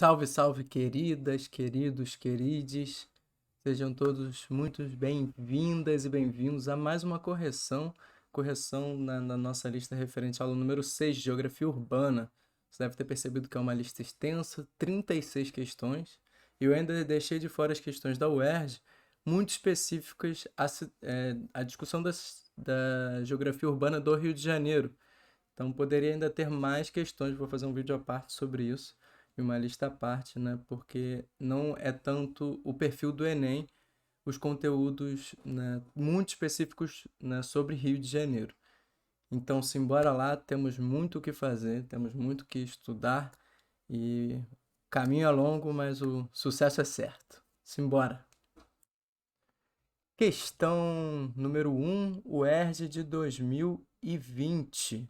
Salve, salve, queridas, queridos, querides. Sejam todos muito bem-vindas e bem-vindos a mais uma correção na nossa lista referente ao aula número 6 de Geografia Urbana. Você deve ter percebido que é uma lista extensa, 36 questões, e eu ainda deixei de fora as questões da UERJ, muito específicas à discussão da Geografia Urbana do Rio de Janeiro. Então poderia ainda ter mais questões, vou fazer um vídeo à parte sobre isso, e uma lista à parte, né? Porque não é tanto o perfil do Enem, os conteúdos, né, muito específicos, né, sobre Rio de Janeiro. Então, simbora lá, temos muito o que fazer, temos muito o que estudar e o caminho é longo, mas o sucesso é certo. Simbora! Questão número 1, UERJ de 2020.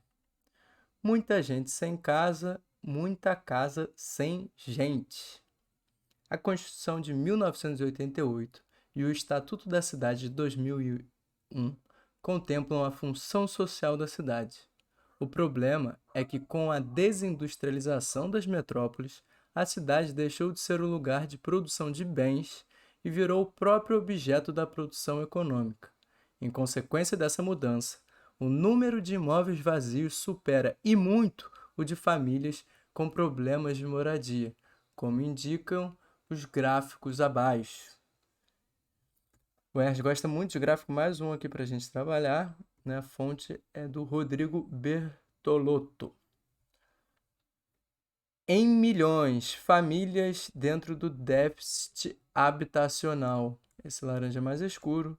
Muita gente sem casa, muita casa sem gente. A Constituição de 1988 e o Estatuto da Cidade de 2001 contemplam a função social da cidade. O problema é que, com a desindustrialização das metrópoles, a cidade deixou de ser o lugar de produção de bens e virou o próprio objeto da produção econômica. Em consequência dessa mudança, o número de imóveis vazios supera e muito o de famílias com problemas de moradia, como indicam os gráficos abaixo. O Ernst gosta muito de gráfico, mais um aqui para a gente trabalhar, né? A fonte é do Rodrigo Bertolotto. Em milhões, famílias dentro do déficit habitacional. Esse laranja mais escuro.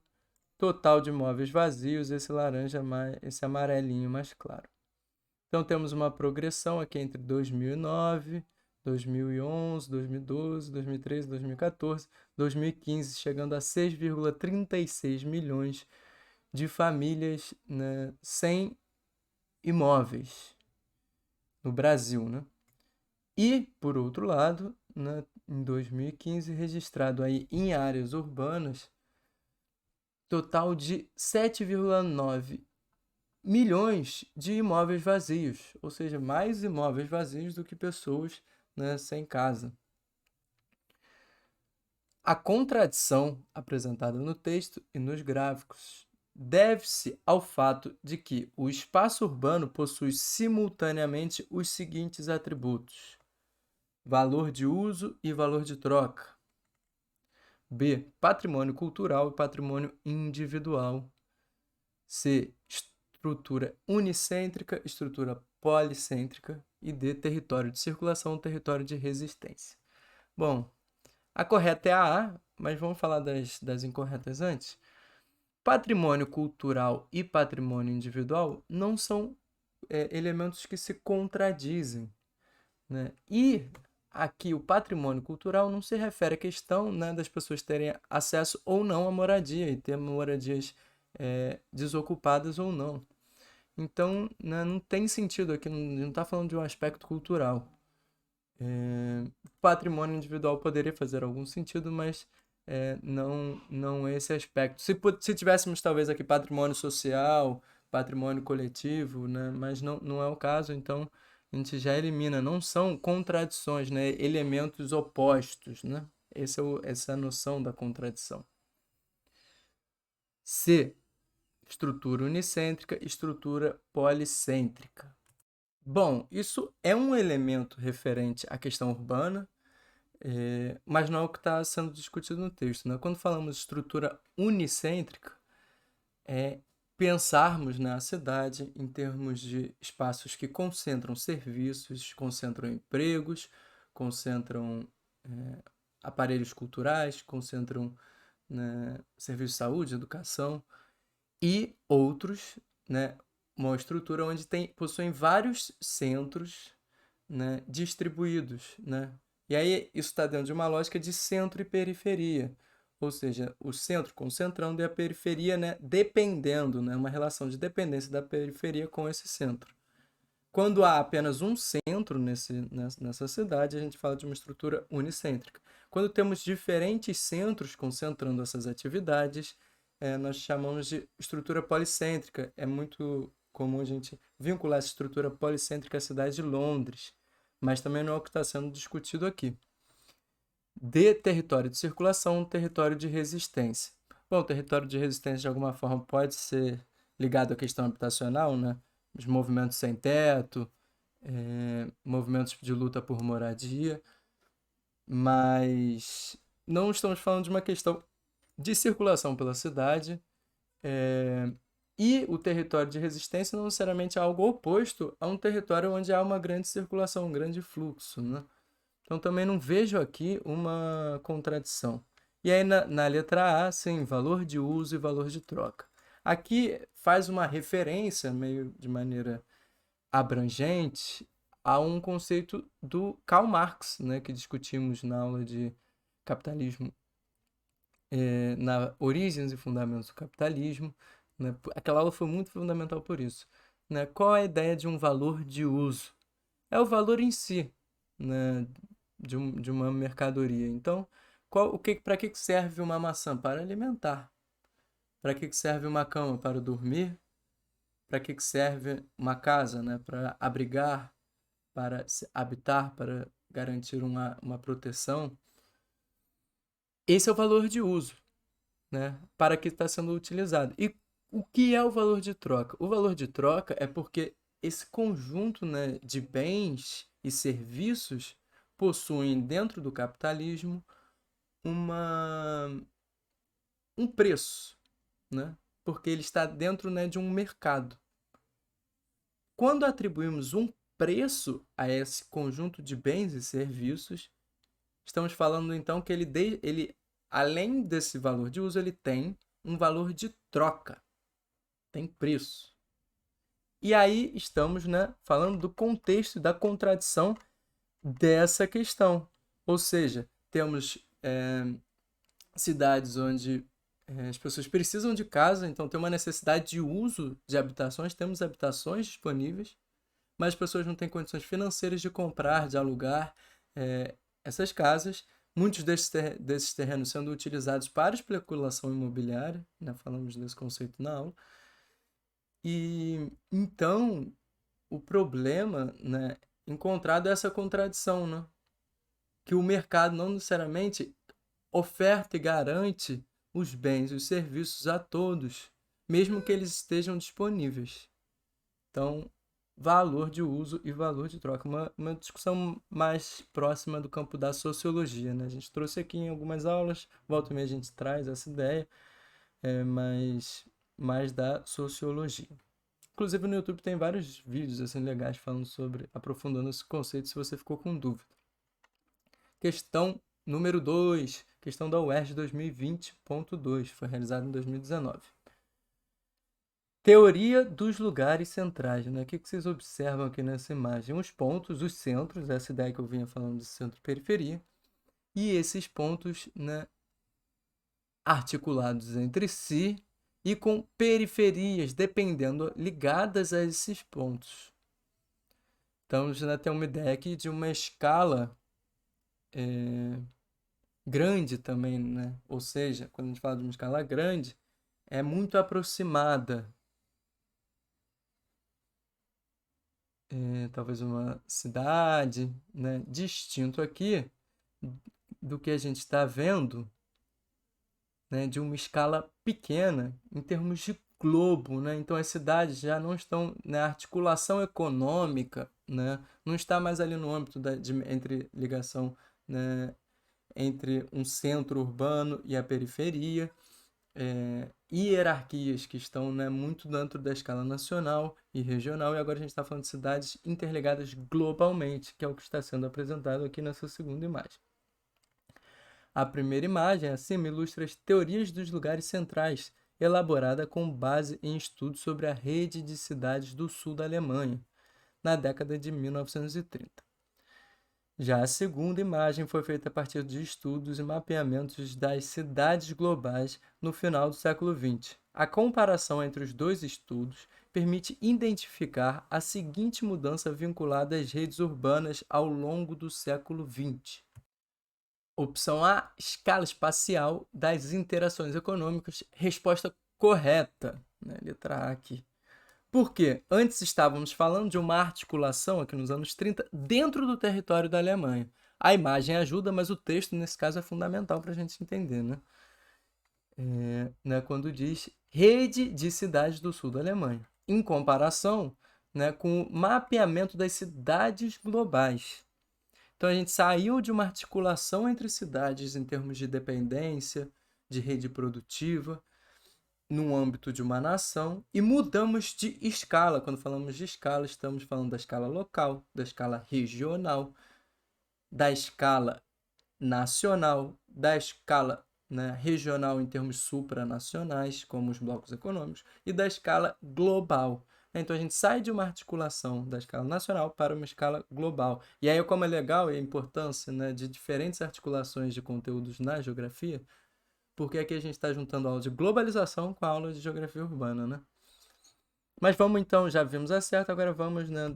Total de imóveis vazios, esse amarelinho mais claro. Então temos uma progressão aqui entre 2009, 2011, 2012, 2013, 2014, 2015, chegando a 6,36 milhões de famílias, né, sem imóveis no Brasil, né? E, por outro lado, né, em 2015, registrado aí em áreas urbanas, total de 7,9 milhões de imóveis vazios, ou seja, mais imóveis vazios do que pessoas, né, sem casa. A contradição apresentada no texto e nos gráficos deve-se ao fato de que o espaço urbano possui simultaneamente os seguintes atributos: valor de uso e valor de troca. B. Patrimônio cultural e patrimônio individual. C. Estrutura unicêntrica, estrutura policêntrica. E D. Território de circulação, território de resistência. Bom, a correta é a A, mas vamos falar das incorretas antes. Patrimônio cultural e patrimônio individual não são elementos que se contradizem, né? E aqui o patrimônio cultural não se refere à questão, né, das pessoas terem acesso ou não à moradia e ter moradias desocupadas ou não. Então, né, não tem sentido aqui, não está falando de um aspecto cultural. Patrimônio individual poderia fazer algum sentido, mas não esse aspecto. Se tivéssemos talvez aqui patrimônio social, patrimônio coletivo, né, mas não é o caso, então a gente já elimina. Não são contradições, né, elementos opostos, né? Essa é a noção da contradição. C. Estrutura unicêntrica, estrutura policêntrica. Bom, isso é um elemento referente à questão urbana, mas não é o que está sendo discutido no texto, né? Quando falamos de estrutura unicêntrica, é pensarmos na cidade em termos de espaços que concentram serviços, concentram empregos, concentram aparelhos culturais, concentram, né, serviços de saúde, educação e outros, né, uma estrutura onde possuem vários centros, né, distribuídos, né? E aí isso está dentro de uma lógica de centro e periferia, ou seja, o centro concentrando e a periferia, né, dependendo, né, uma relação de dependência da periferia com esse centro. Quando há apenas um centro nessa cidade, a gente fala de uma estrutura unicêntrica. Quando temos diferentes centros concentrando essas atividades, nós chamamos de estrutura policêntrica. É muito comum a gente vincular essa estrutura policêntrica à cidade de Londres, mas também não é o que está sendo discutido aqui. De território de circulação, território de resistência. Bom, o território de resistência, de alguma forma, pode ser ligado à questão habitacional, né? Os movimentos sem teto, movimentos de luta por moradia, mas não estamos falando de uma questão de circulação pela cidade, e o território de resistência não necessariamente é algo oposto a um território onde há uma grande circulação, um grande fluxo, né? Então também não vejo aqui uma contradição. E aí na letra A, sim, valor de uso e valor de troca. Aqui faz uma referência, meio de maneira abrangente, a um conceito do Karl Marx, né, que discutimos na aula de capitalismo, na Origens e Fundamentos do Capitalismo. Né? Aquela aula foi muito fundamental por isso. Né? Qual é a ideia de um valor de uso? É o valor em si, né, de uma mercadoria. Então, para que serve uma maçã? Para alimentar. Para que serve uma cama? Para dormir. Para que serve uma casa? Né? Para abrigar, para habitar, para garantir uma proteção. Esse é o valor de uso, né? Para que está sendo utilizado. E o que é o valor de troca? O valor de troca é porque esse conjunto, né, de bens e serviços possuem dentro do capitalismo uma, um preço, né? Porque ele está dentro, né, de um mercado. Quando atribuímos um preço a esse conjunto de bens e serviços, estamos falando então que ele além desse valor de uso, ele tem um valor de troca, tem preço. E aí estamos, né, falando do contexto e da contradição dessa questão. Ou seja, temos cidades onde as pessoas precisam de casa, então tem uma necessidade de uso de habitações, temos habitações disponíveis, mas as pessoas não têm condições financeiras de comprar, de alugar essas casas. Muitos desses terrenos sendo utilizados para especulação imobiliária, né? Falamos desse conceito na aula. E então o problema, né, encontrado é essa contradição, né? Que o mercado não necessariamente oferta e garante os bens e os serviços a todos, mesmo que eles estejam disponíveis. Então, valor de uso e valor de troca. Uma discussão mais próxima do campo da sociologia, né? A gente trouxe aqui em algumas aulas, volta e meia a gente traz essa ideia, mas mais da sociologia. Inclusive no YouTube tem vários vídeos assim legais falando sobre, aprofundando esse conceito, se você ficou com dúvida. Questão número 2, questão da UERJ 2020.2, foi realizada em 2019. Teoria dos lugares centrais, né? O que vocês observam aqui nessa imagem? Os pontos, os centros, essa ideia que eu vinha falando de centro-periferia, e esses pontos, né, articulados entre si e com periferias, dependendo, ligadas a esses pontos. Então, a gente tem uma ideia aqui de uma escala grande também, né? Ou seja, quando a gente fala de uma escala grande, é muito aproximada. Talvez uma cidade, né? Distinto aqui do que a gente está vendo, né? De uma escala pequena em termos de globo, né? Então as cidades já não estão na articulação econômica, né? Não está mais ali no âmbito entre ligação, né, entre um centro urbano e a periferia, hierarquias que estão, né, muito dentro da escala nacional e regional, e agora a gente está falando de cidades interligadas globalmente, que é o que está sendo apresentado aqui nessa segunda imagem. A primeira imagem, acima, ilustra as teorias dos lugares centrais, elaborada com base em estudos sobre a rede de cidades do sul da Alemanha, na década de 1930. Já a segunda imagem foi feita a partir de estudos e mapeamentos das cidades globais no final do século XX. A comparação entre os dois estudos permite identificar a seguinte mudança vinculada às redes urbanas ao longo do século XX. Opção A, escala espacial das interações econômicas. Resposta correta, né? Letra A aqui. Por quê? Antes estávamos falando de uma articulação, aqui nos anos 30, dentro do território da Alemanha. A imagem ajuda, mas o texto, nesse caso, é fundamental para a gente entender, né? Né? Quando diz rede de cidades do sul da Alemanha, em comparação, né, com o mapeamento das cidades globais. Então a gente saiu de uma articulação entre cidades em termos de dependência, de rede produtiva, no âmbito de uma nação, e mudamos de escala. Quando falamos de escala, estamos falando da escala local, da escala regional, da escala nacional, da escala, né, regional em termos supranacionais, como os blocos econômicos, e da escala global. Então a gente sai de uma articulação da escala nacional para uma escala global. E aí, como é legal e a importância, né, de diferentes articulações de conteúdos na geografia, porque aqui a gente está juntando a aula de globalização com a aula de geografia urbana, né? Mas vamos então, já vimos a certa, agora vamos, né,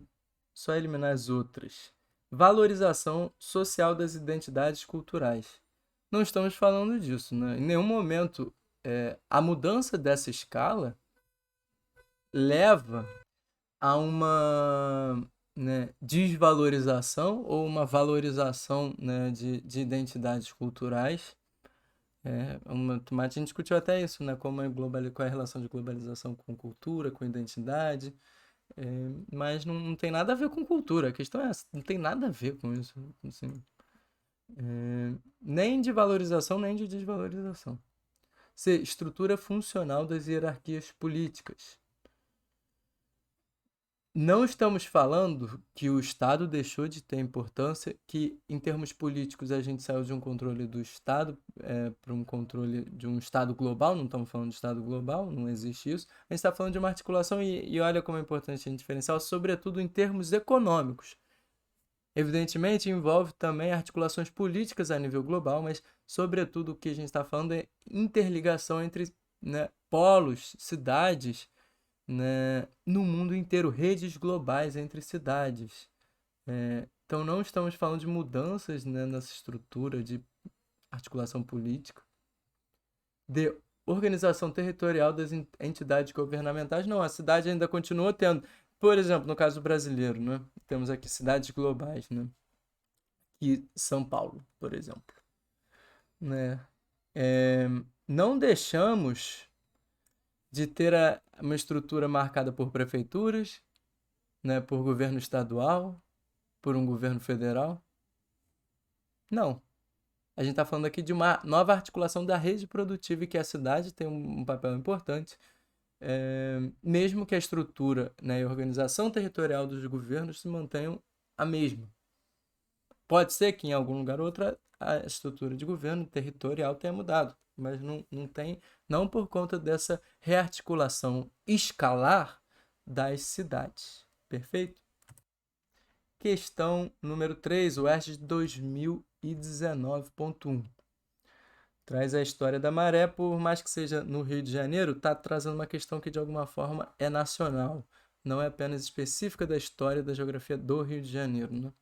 só eliminar as outras. Valorização social das identidades culturais. Não estamos falando disso, né? Em nenhum momento a mudança dessa escala leva a uma, né, desvalorização ou uma valorização, né, de identidades culturais. A gente discutiu até isso, né? Como qual é a relação de globalização com cultura, com identidade. Mas não tem nada a ver com cultura. A questão é essa, não tem nada a ver com isso. Assim, nem de valorização, nem de desvalorização. C. Estrutura funcional das hierarquias políticas. Não estamos falando que o Estado deixou de ter importância, que em termos políticos a gente saiu de um controle do Estado para um controle de um Estado global, não estamos falando de Estado global, não existe isso. A gente está falando de uma articulação e olha como é importante a gente diferenciar, sobretudo em termos econômicos. Evidentemente, envolve também articulações políticas a nível global, mas, sobretudo, o que a gente está falando é interligação entre, né, polos, cidades, né, no mundo inteiro, redes globais entre cidades. Então, não estamos falando de mudanças, né, nessa estrutura de articulação política, de organização territorial das entidades governamentais. Não, a cidade ainda continua tendo. Por exemplo, no caso brasileiro, né, temos aqui cidades globais, né, e São Paulo, por exemplo. Né? Não deixamos de ter uma estrutura marcada por prefeituras, né, por governo estadual, por um governo federal. Não. A gente está falando aqui de uma nova articulação da rede produtiva e que a cidade tem um papel importante, mesmo que a estrutura, né, e a organização territorial dos governos se mantenham a mesma. Pode ser que em algum lugar ou outro a estrutura de governo territorial tenha mudado, mas não tem, não por conta dessa rearticulação escalar das cidades. Perfeito? Questão número 3, o ERJ de 2019.1. Traz a história da maré, por mais que seja no Rio de Janeiro, está trazendo uma questão que de alguma forma é nacional, não é apenas específica da história da geografia do Rio de Janeiro, né?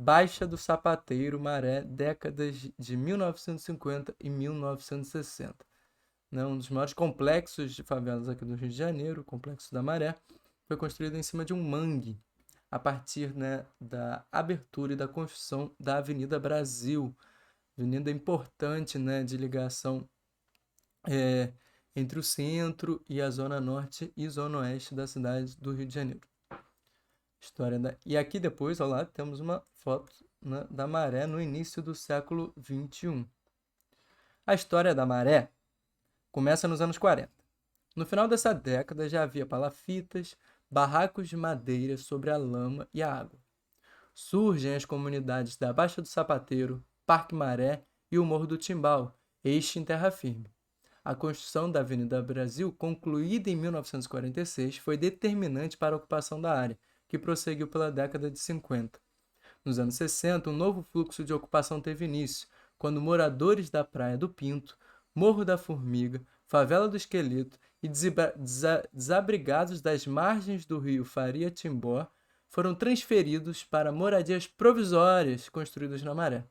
Baixa do Sapateiro, Maré, décadas de 1950 e 1960. Né? Um dos maiores complexos de favelas aqui do Rio de Janeiro, o Complexo da Maré, foi construído em cima de um mangue, a partir, né, da abertura e da construção da Avenida Brasil, avenida importante, né, de ligação entre o centro e a zona norte e zona oeste da cidade do Rio de Janeiro. E aqui depois, ao lado, temos uma foto, né, da maré no início do século XXI. A história da maré começa nos anos 40. No final dessa década já havia palafitas, barracos de madeira sobre a lama e a água. Surgem as comunidades da Baixa do Sapateiro, Parque Maré e o Morro do Timbal, este em terra firme. A construção da Avenida Brasil, concluída em 1946, foi determinante para a ocupação da área, que prosseguiu pela década de 50. Nos anos 60, um novo fluxo de ocupação teve início, quando moradores da Praia do Pinto, Morro da Formiga, Favela do Esqueleto e desabrigados das margens do rio Faria Timbó foram transferidos para moradias provisórias construídas na Maré.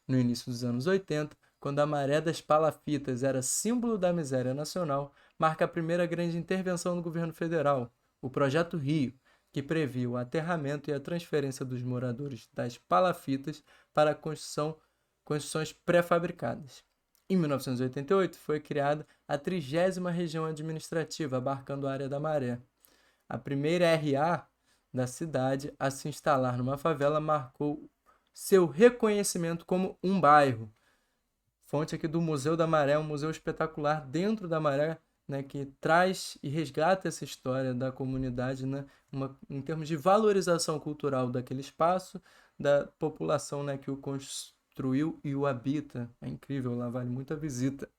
No início dos anos 80, quando a Maré das Palafitas era símbolo da miséria nacional, marca a primeira grande intervenção do governo federal, o Projeto Rio, que previa o aterramento e a transferência dos moradores das palafitas para construções pré-fabricadas. Em 1988, foi criada a 30ª Região Administrativa, abarcando a Área da Maré. A primeira RA da cidade a se instalar numa favela marcou seu reconhecimento como um bairro. Fonte aqui do Museu da Maré, um museu espetacular dentro da Maré, né, que traz e resgata essa história da comunidade, né, em termos de valorização cultural daquele espaço, da população, né, que o construiu e o habita. É incrível, lá vale muito a visita.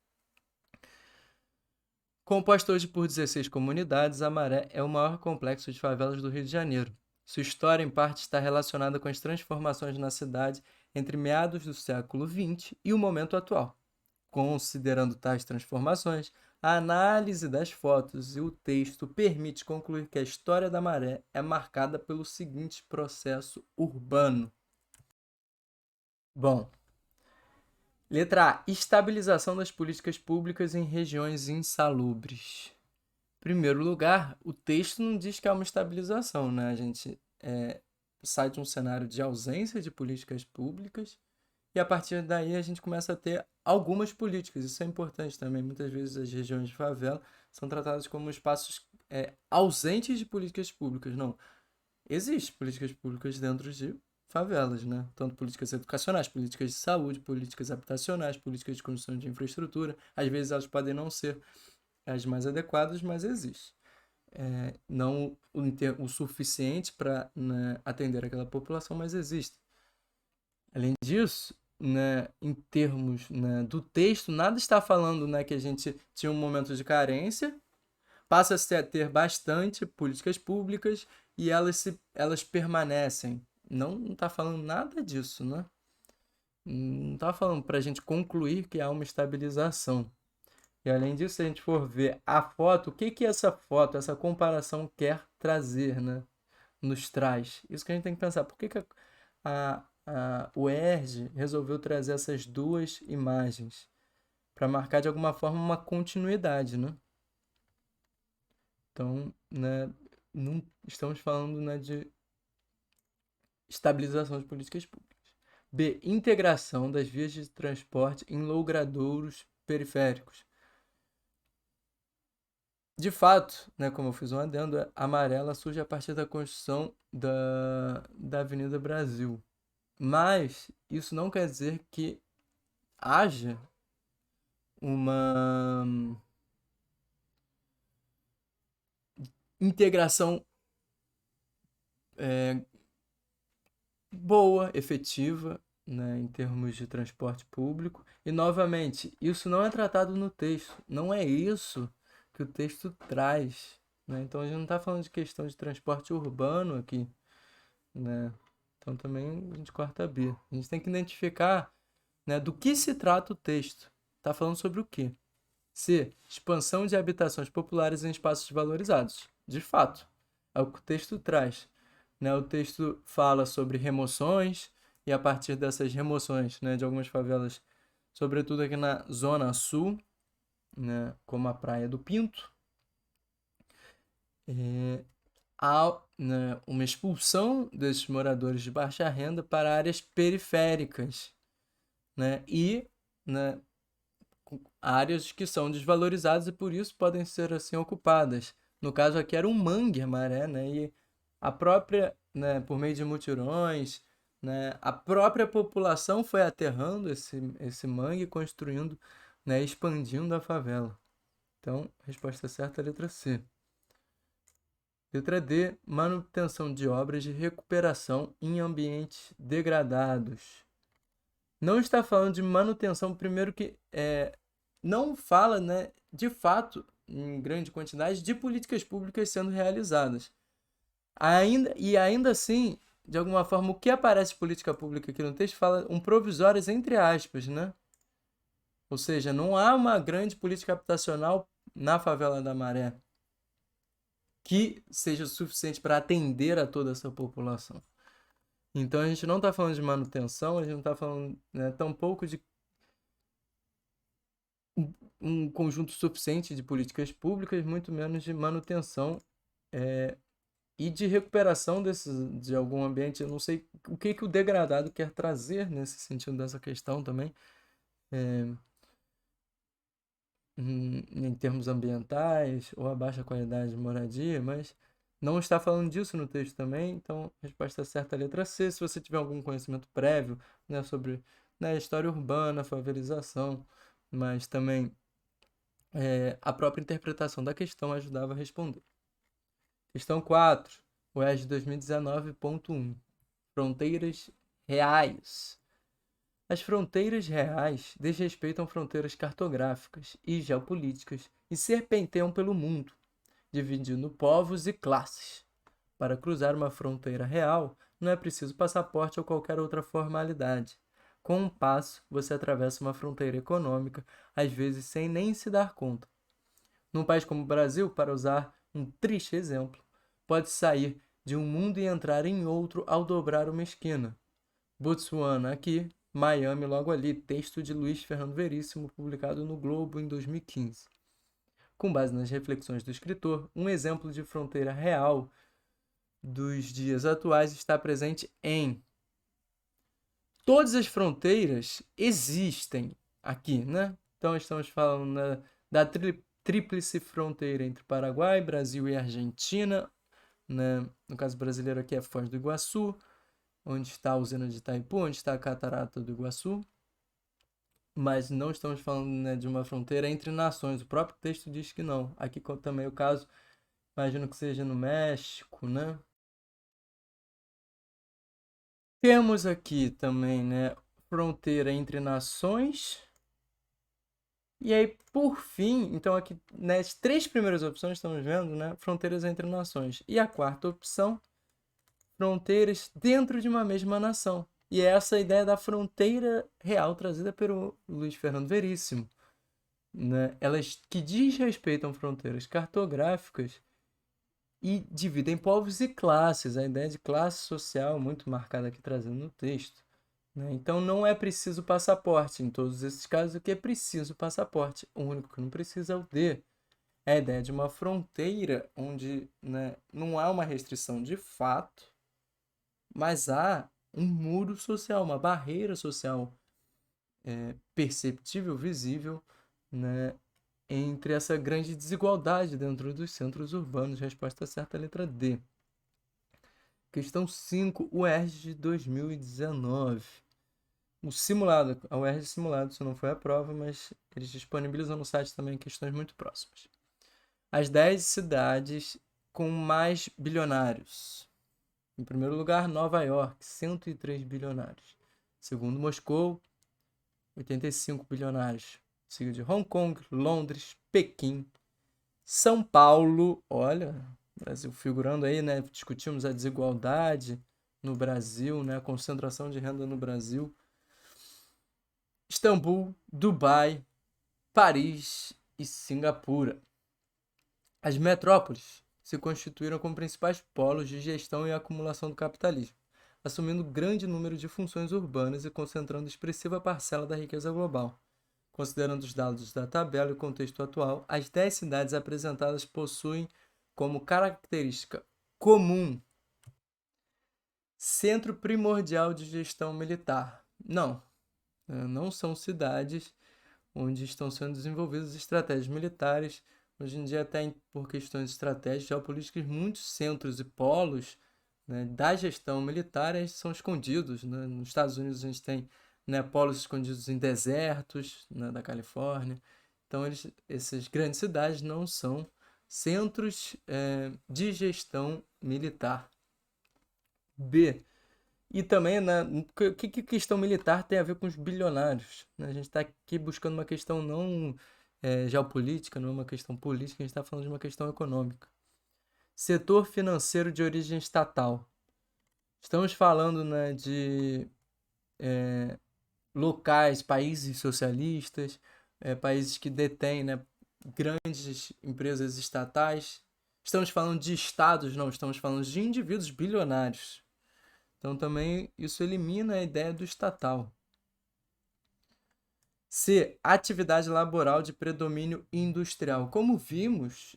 Composta hoje por 16 comunidades, a Maré é o maior complexo de favelas do Rio de Janeiro. Sua história, em parte, está relacionada com as transformações na cidade entre meados do século XX e o momento atual. Considerando tais transformações, a análise das fotos e o texto permite concluir que a história da Maré é marcada pelo seguinte processo urbano. Bom, letra A. Estabilização das políticas públicas em regiões insalubres. Em primeiro lugar, o texto não diz que há uma estabilização, né? A gente sai de um cenário de ausência de políticas públicas e a partir daí a gente começa a ter algumas políticas. Isso é importante também. Muitas vezes as regiões de favela são tratadas como espaços ausentes de políticas públicas. Não, existem políticas públicas dentro de favelas, né? Tanto políticas educacionais, políticas de saúde, políticas habitacionais, políticas de construção de infraestrutura. Às vezes elas podem não ser as mais adequadas, mas existe. Não o suficiente para, né, atender aquela população, mas existe. Além disso, né, em termos, né, do texto, nada está falando, né, que a gente tinha um momento de carência, passa-se a ter bastante políticas públicas e elas permanecem. Não está falando nada disso, né? Não está falando para a gente concluir que há uma estabilização. E além disso, se a gente for ver a foto, o que que essa foto, essa comparação quer trazer, né? Nos traz. Isso que a gente tem que pensar. Por que que o ERJ resolveu trazer essas duas imagens? Para marcar de alguma forma uma continuidade, né? Então, né, não estamos falando, né, de estabilização de políticas públicas. B. Integração das vias de transporte em logradouros periféricos. De fato, né, como eu fiz um adendo, a amarela surge a partir da construção da Avenida Brasil. Mas isso não quer dizer que haja uma integração boa, efetiva, né, em termos de transporte público. E, novamente, isso não é tratado no texto. Não é isso que o texto traz. Né? Então, a gente não está falando de questão de transporte urbano aqui. Né? Então, também a gente corta a B. A gente tem que identificar, né, do que se trata o texto. Está falando sobre o quê? C. Expansão de habitações populares em espaços valorizados. De fato, é o que o texto traz. Né? O texto fala sobre remoções e a partir dessas remoções, né, de algumas favelas, sobretudo aqui na zona sul, né, como a Praia do Pinto, há, né, uma expulsão desses moradores de baixa renda para áreas periféricas, né, e, né, áreas que são desvalorizadas e por isso podem ser assim ocupadas. No caso aqui era um mangue a Maré, né, e a própria, né, por meio de mutirões, né, a própria população foi aterrando esse mangue, construindo, né, expandindo a favela. Então, a resposta certa é a letra C. Letra D, manutenção de obras de recuperação em ambientes degradados. Não está falando de manutenção, primeiro que não fala, né, de fato, em grande quantidade, de políticas públicas sendo realizadas. Ainda assim, de alguma forma, o que aparece de política pública aqui no texto fala um provisórias entre aspas, né? Ou seja, não há uma grande política habitacional na favela da Maré que seja suficiente para atender a toda essa população. Então a gente não está falando de manutenção, a gente não está falando, né, tampouco de um conjunto suficiente de políticas públicas, muito menos de manutenção e de recuperação de algum ambiente. Eu não sei o que o degradado quer trazer nesse sentido dessa questão também, em termos ambientais ou a baixa qualidade de moradia, mas não está falando disso no texto também. Então, resposta certa, letra C. Se você tiver algum conhecimento prévio, né, sobre, né, história urbana, favelização, mas também a própria interpretação da questão ajudava a responder. Questão 4, UERJ 2019.1. Fronteiras reais. As fronteiras reais desrespeitam fronteiras cartográficas e geopolíticas e serpenteiam pelo mundo, dividindo povos e classes. Para cruzar uma fronteira real, não é preciso passaporte ou qualquer outra formalidade. Com um passo, você atravessa uma fronteira econômica, às vezes sem nem se dar conta. Num país como o Brasil, para usar um triste exemplo, pode sair de um mundo e entrar em outro ao dobrar uma esquina. Botsuana aqui, Miami logo ali, texto de Luiz Fernando Veríssimo, publicado no Globo em 2015. Com base nas reflexões do escritor, um exemplo de fronteira real dos dias atuais está presente em todas as fronteiras existem aqui, né? Então estamos falando da tríplice fronteira entre Paraguai, Brasil e Argentina, né? No caso brasileiro aqui é Foz do Iguaçu, onde está a usina de Itaipu, onde está a Catarata do Iguaçu, mas não estamos falando, né, de uma fronteira entre nações. O próprio texto diz que não. Aqui também é o caso, imagino que seja no México, né? Temos aqui também, né, fronteira entre nações. E aí, por fim, então aqui nas três primeiras opções estamos vendo, né, fronteiras entre nações. E a quarta opção, fronteiras dentro de uma mesma nação. E é essa a ideia da fronteira real trazida pelo Luiz Fernando Veríssimo, né? Elas que desrespeitam fronteiras cartográficas e dividem povos e classes. A ideia de classe social muito marcada aqui trazendo no texto, né? Então não é preciso passaporte. Em todos esses casos, o que é preciso passaporte? O único que não precisa é o D. É a ideia de uma fronteira onde, né, não há uma restrição de fato, mas há um muro social, uma barreira social perceptível, visível, né, entre essa grande desigualdade dentro dos centros urbanos. Resposta certa, letra D. Questão 5, UERJ de 2019. O simulado, a UERJ simulado, isso não foi a prova, mas eles disponibilizam no site também questões muito próximas. As 10 cidades com mais bilionários. Em primeiro lugar, Nova York, 103 bilionários. Segundo, Moscou, 85 bilionários. Seguido de Hong Kong, Londres, Pequim, São Paulo, olha, Brasil figurando aí, né? Discutimos a desigualdade no Brasil, né? A concentração de renda no Brasil. Istambul, Dubai, Paris e Singapura. As metrópoles se constituíram como principais polos de gestão e acumulação do capitalismo, assumindo grande número de funções urbanas e concentrando expressiva parcela da riqueza global. Considerando os dados da tabela e o contexto atual, as 10 cidades apresentadas possuem como característica comum centro primordial de gestão militar. Não são cidades onde estão sendo desenvolvidas estratégias militares. Hoje em dia, até por questões estratégicas geopolíticas, muitos centros e polos, né, da gestão militar são escondidos, né? Nos Estados Unidos a gente tem, né, polos escondidos em desertos, né, da Califórnia. Então, essas grandes cidades não são centros de gestão militar. B. E também, né, o que questão militar tem a ver com os bilionários, né? A gente está aqui buscando uma questão não geopolítica, não é uma questão política, a gente está falando de uma questão econômica. Setor financeiro de origem estatal. Estamos falando, né, de locais, países socialistas, países que detêm, né, grandes empresas estatais. Estamos falando de estados, não, estamos falando de indivíduos bilionários. Então também isso elimina a ideia do estatal. C. Atividade laboral de predomínio industrial. Como vimos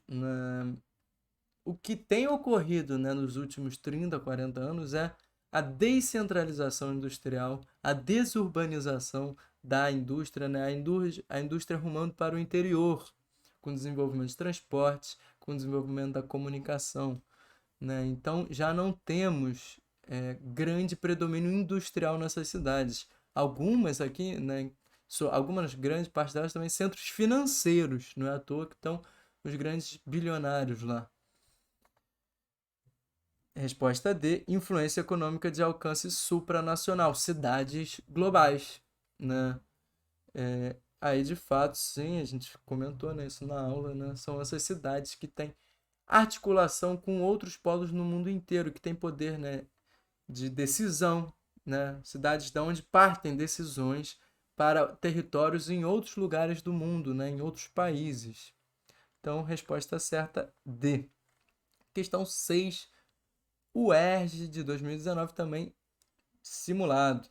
o que tem ocorrido, né, nos últimos 30, 40 anos é a descentralização industrial, a desurbanização da indústria, né, a indústria rumando para o interior, com o desenvolvimento de transportes, com o desenvolvimento da comunicação, né? Então já não temos grande predomínio industrial nessas cidades. Algumas aqui, né, algumas grandes partes delas também centros financeiros, não é à toa que estão os grandes bilionários lá. Resposta D, influência econômica de alcance supranacional, cidades globais, né? Aí, de fato, sim, a gente comentou, né, isso na aula, né? São essas cidades que têm articulação com outros polos no mundo inteiro, que têm poder, né, de decisão, né? Cidades de onde partem decisões para territórios em outros lugares do mundo, né, em outros países. Então, resposta certa D. Questão 6, o ERJ de 2019 também simulado.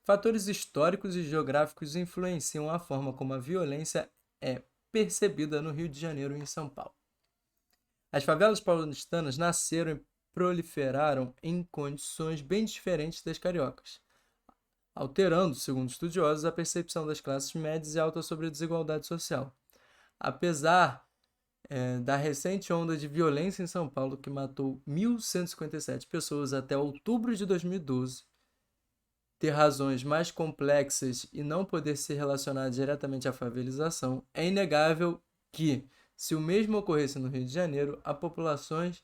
Fatores históricos e geográficos influenciam a forma como a violência é percebida no Rio de Janeiro e em São Paulo. As favelas paulistanas nasceram e proliferaram em condições bem diferentes das cariocas, alterando, segundo estudiosos, a percepção das classes médias e altas sobre a desigualdade social. Apesar da recente onda de violência em São Paulo, que matou 1.157 pessoas até outubro de 2012, ter razões mais complexas e não poder ser relacionada diretamente à favelização, é inegável que, se o mesmo ocorresse no Rio de Janeiro, as populações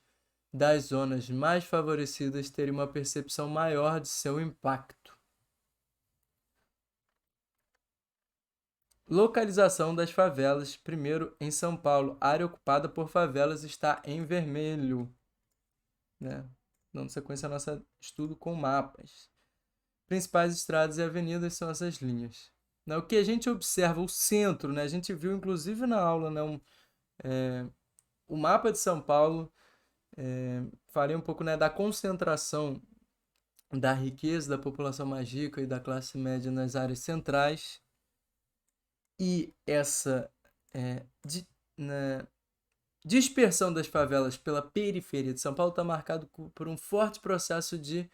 das zonas mais favorecidas teriam uma percepção maior de seu impacto. Localização das favelas. Primeiro, em São Paulo, a área ocupada por favelas está em vermelho, né? Dando sequência ao nosso estudo com mapas. Principais estradas e avenidas são essas linhas. Né? O que a gente observa, o centro, né? A gente viu inclusive na aula, né? O mapa de São Paulo, falei um pouco, né, da concentração da riqueza da população mais rica e da classe média nas áreas centrais, e essa né, dispersão das favelas pela periferia de São Paulo está marcado por um forte processo de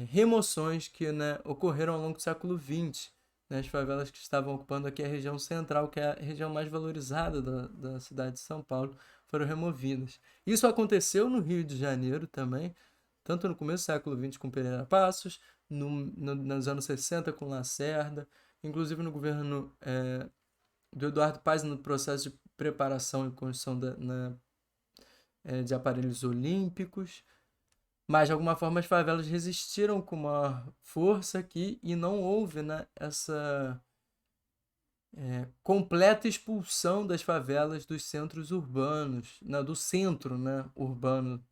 remoções que, né, ocorreram ao longo do século XX. Né, as favelas que estavam ocupando aqui a região central, que é a região mais valorizada da cidade de São Paulo, foram removidas. Isso aconteceu no Rio de Janeiro também, tanto no começo do século XX com Pereira Passos, nos anos 60 com Lacerda, inclusive no governo do Eduardo Paes, no processo de preparação e construção de aparelhos olímpicos. Mas, de alguma forma, as favelas resistiram com uma força aqui e não houve, né, essa completa expulsão das favelas dos centros urbanos, né, do centro, né, urbano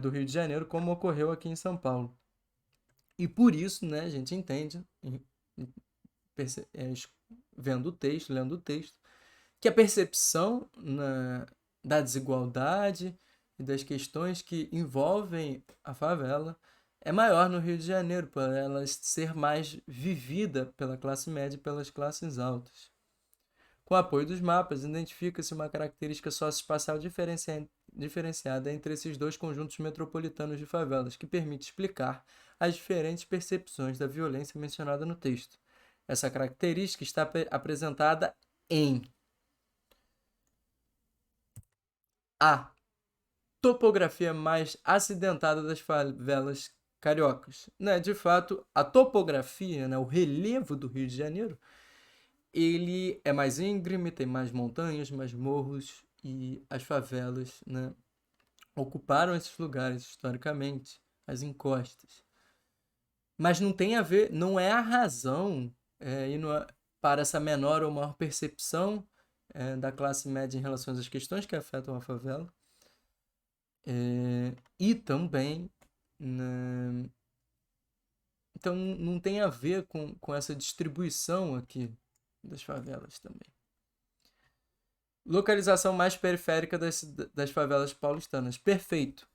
do Rio de Janeiro, como ocorreu aqui em São Paulo. E por isso, né, a gente entende, vendo o texto, lendo o texto, que a percepção da desigualdade e das questões que envolvem a favela é maior no Rio de Janeiro, por ela ser mais vivida pela classe média e pelas classes altas. Com o apoio dos mapas, identifica-se uma característica socioespacial diferenciada entre esses dois conjuntos metropolitanos de favelas, que permite explicar as diferentes percepções da violência mencionada no texto. Essa característica está apresentada em A. Topografia mais acidentada das favelas cariocas. Né? De fato, a topografia, né, o relevo do Rio de Janeiro, ele é mais íngreme, tem mais montanhas, mais morros, e as favelas, né, ocuparam esses lugares historicamente, as encostas. Mas não tem a ver, não é a razão para essa menor ou maior percepção da classe média em relação às questões que afetam a favela. E também, né, então não tem a ver com essa distribuição aqui das favelas também. Localização mais periférica das favelas paulistanas. Perfeito.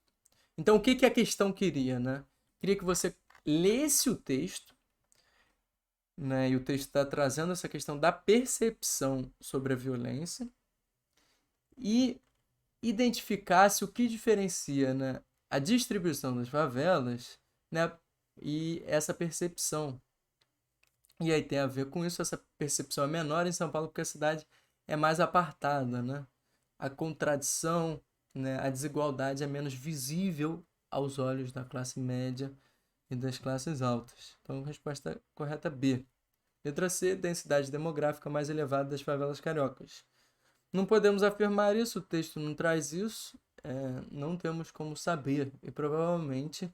Então o que a questão queria, né? Queria que você lesse o texto, né? E o texto está trazendo essa questão da percepção sobre a violência, e identificasse o que diferencia, né, a distribuição das favelas, né, e essa percepção. E aí tem a ver com isso, essa percepção é menor em São Paulo porque a cidade é mais apartada, né? A contradição, né, a desigualdade é menos visível aos olhos da classe média e das classes altas. Então, resposta correta B. Letra C, densidade demográfica mais elevada das favelas cariocas. Não podemos afirmar isso, o texto não traz isso, não temos como saber. E provavelmente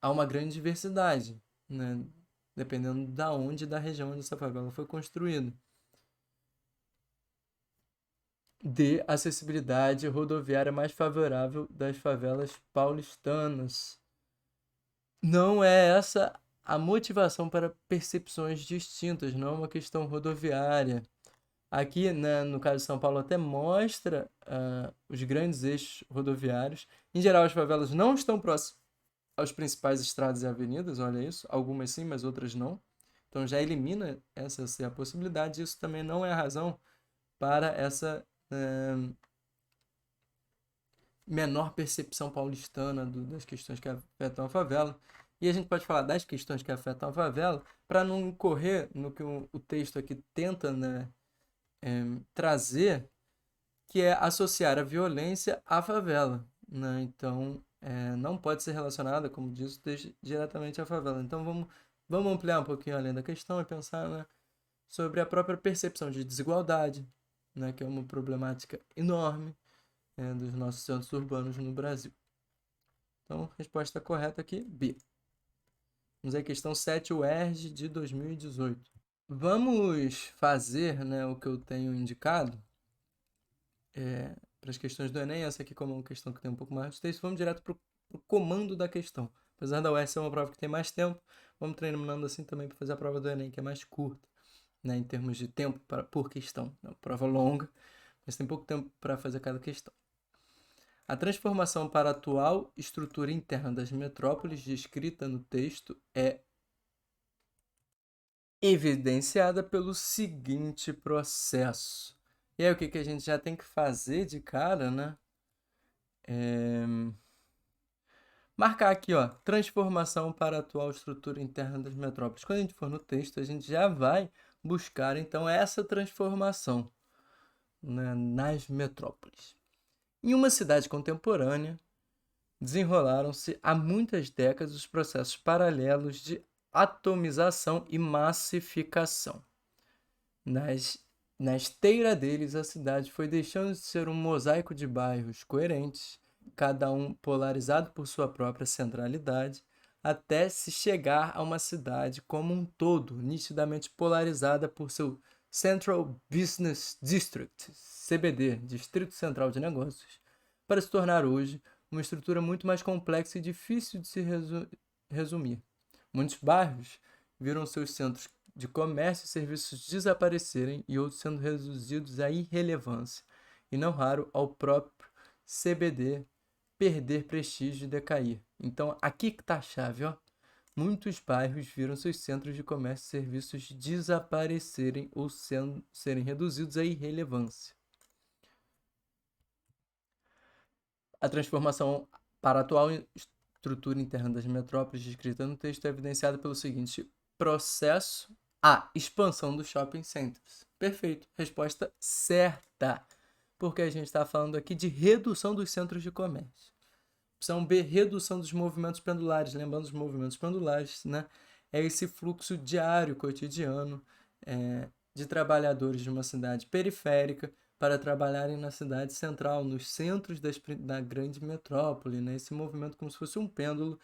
há uma grande diversidade, né? Dependendo da onde e da região onde essa favela foi construída. D. Acessibilidade rodoviária mais favorável das favelas paulistanas. Não é essa a motivação para percepções distintas, não é uma questão rodoviária. Aqui, né, no caso de São Paulo, até mostra os grandes eixos rodoviários. Em geral, as favelas não estão próximas aos principais estradas e avenidas, olha isso. Algumas sim, mas outras não. Então já elimina essa ser a possibilidade. Isso também não é a razão para essa menor percepção paulistana das questões que afetam a favela. E a gente pode falar das questões que afetam a favela para não incorrer no que o texto aqui tenta, né, trazer, que é associar a violência à favela, né? Então, não pode ser relacionada, como diz o texto, diretamente à favela. Então, vamos ampliar um pouquinho além da questão e pensar, né, sobre a própria percepção de desigualdade, né, que é uma problemática enorme dos nossos centros urbanos no Brasil. Então, resposta correta aqui, B. Vamos à questão 7 UERJ de 2018. Vamos fazer, né, o que eu tenho indicado para as questões do Enem. Essa aqui, como é uma questão que tem um pouco mais de texto, vamos direto para o comando da questão. Apesar da UERJ ser uma prova que tem mais tempo, vamos treinando assim também para fazer a prova do Enem, que é mais curta, né, em termos de tempo por questão. É uma prova longa, mas tem pouco tempo para fazer cada questão. A transformação para a atual estrutura interna das metrópoles descrita no texto é evidenciada pelo seguinte processo. E aí o que a gente já tem que fazer de cara, né? Marcar aqui, ó, transformação para a atual estrutura interna das metrópoles. Quando a gente for no texto, a gente já vai buscar, então, essa transformação, né, nas metrópoles. Em uma cidade contemporânea, desenrolaram-se há muitas décadas os processos paralelos de atomização e massificação. Na esteira deles, a cidade foi deixando de ser um mosaico de bairros coerentes, cada um polarizado por sua própria centralidade, até se chegar a uma cidade como um todo, nitidamente polarizada por seu Central Business District, CBD, Distrito Central de Negócios, para se tornar hoje uma estrutura muito mais complexa e difícil de se resumir. Muitos bairros viram seus centros de comércio e serviços desaparecerem e outros sendo reduzidos à irrelevância, e não raro ao próprio CBD perder prestígio e decair. Então, aqui que está a chave, ó. Muitos bairros viram seus centros de comércio e serviços desaparecerem ou serem reduzidos à irrelevância. A transformação para a atual estrutura interna das metrópoles descrita no texto é evidenciada pelo seguinte processo: A. Expansão dos shopping centers. Perfeito. Resposta certa. Porque a gente está falando aqui de redução dos centros de comércio. Opção B. Redução dos movimentos pendulares. Lembrando, os movimentos pendulares, né? É esse fluxo diário, cotidiano, de trabalhadores de uma cidade periférica para trabalharem na cidade central, nos centros da grande metrópole, né? Esse movimento como se fosse um pêndulo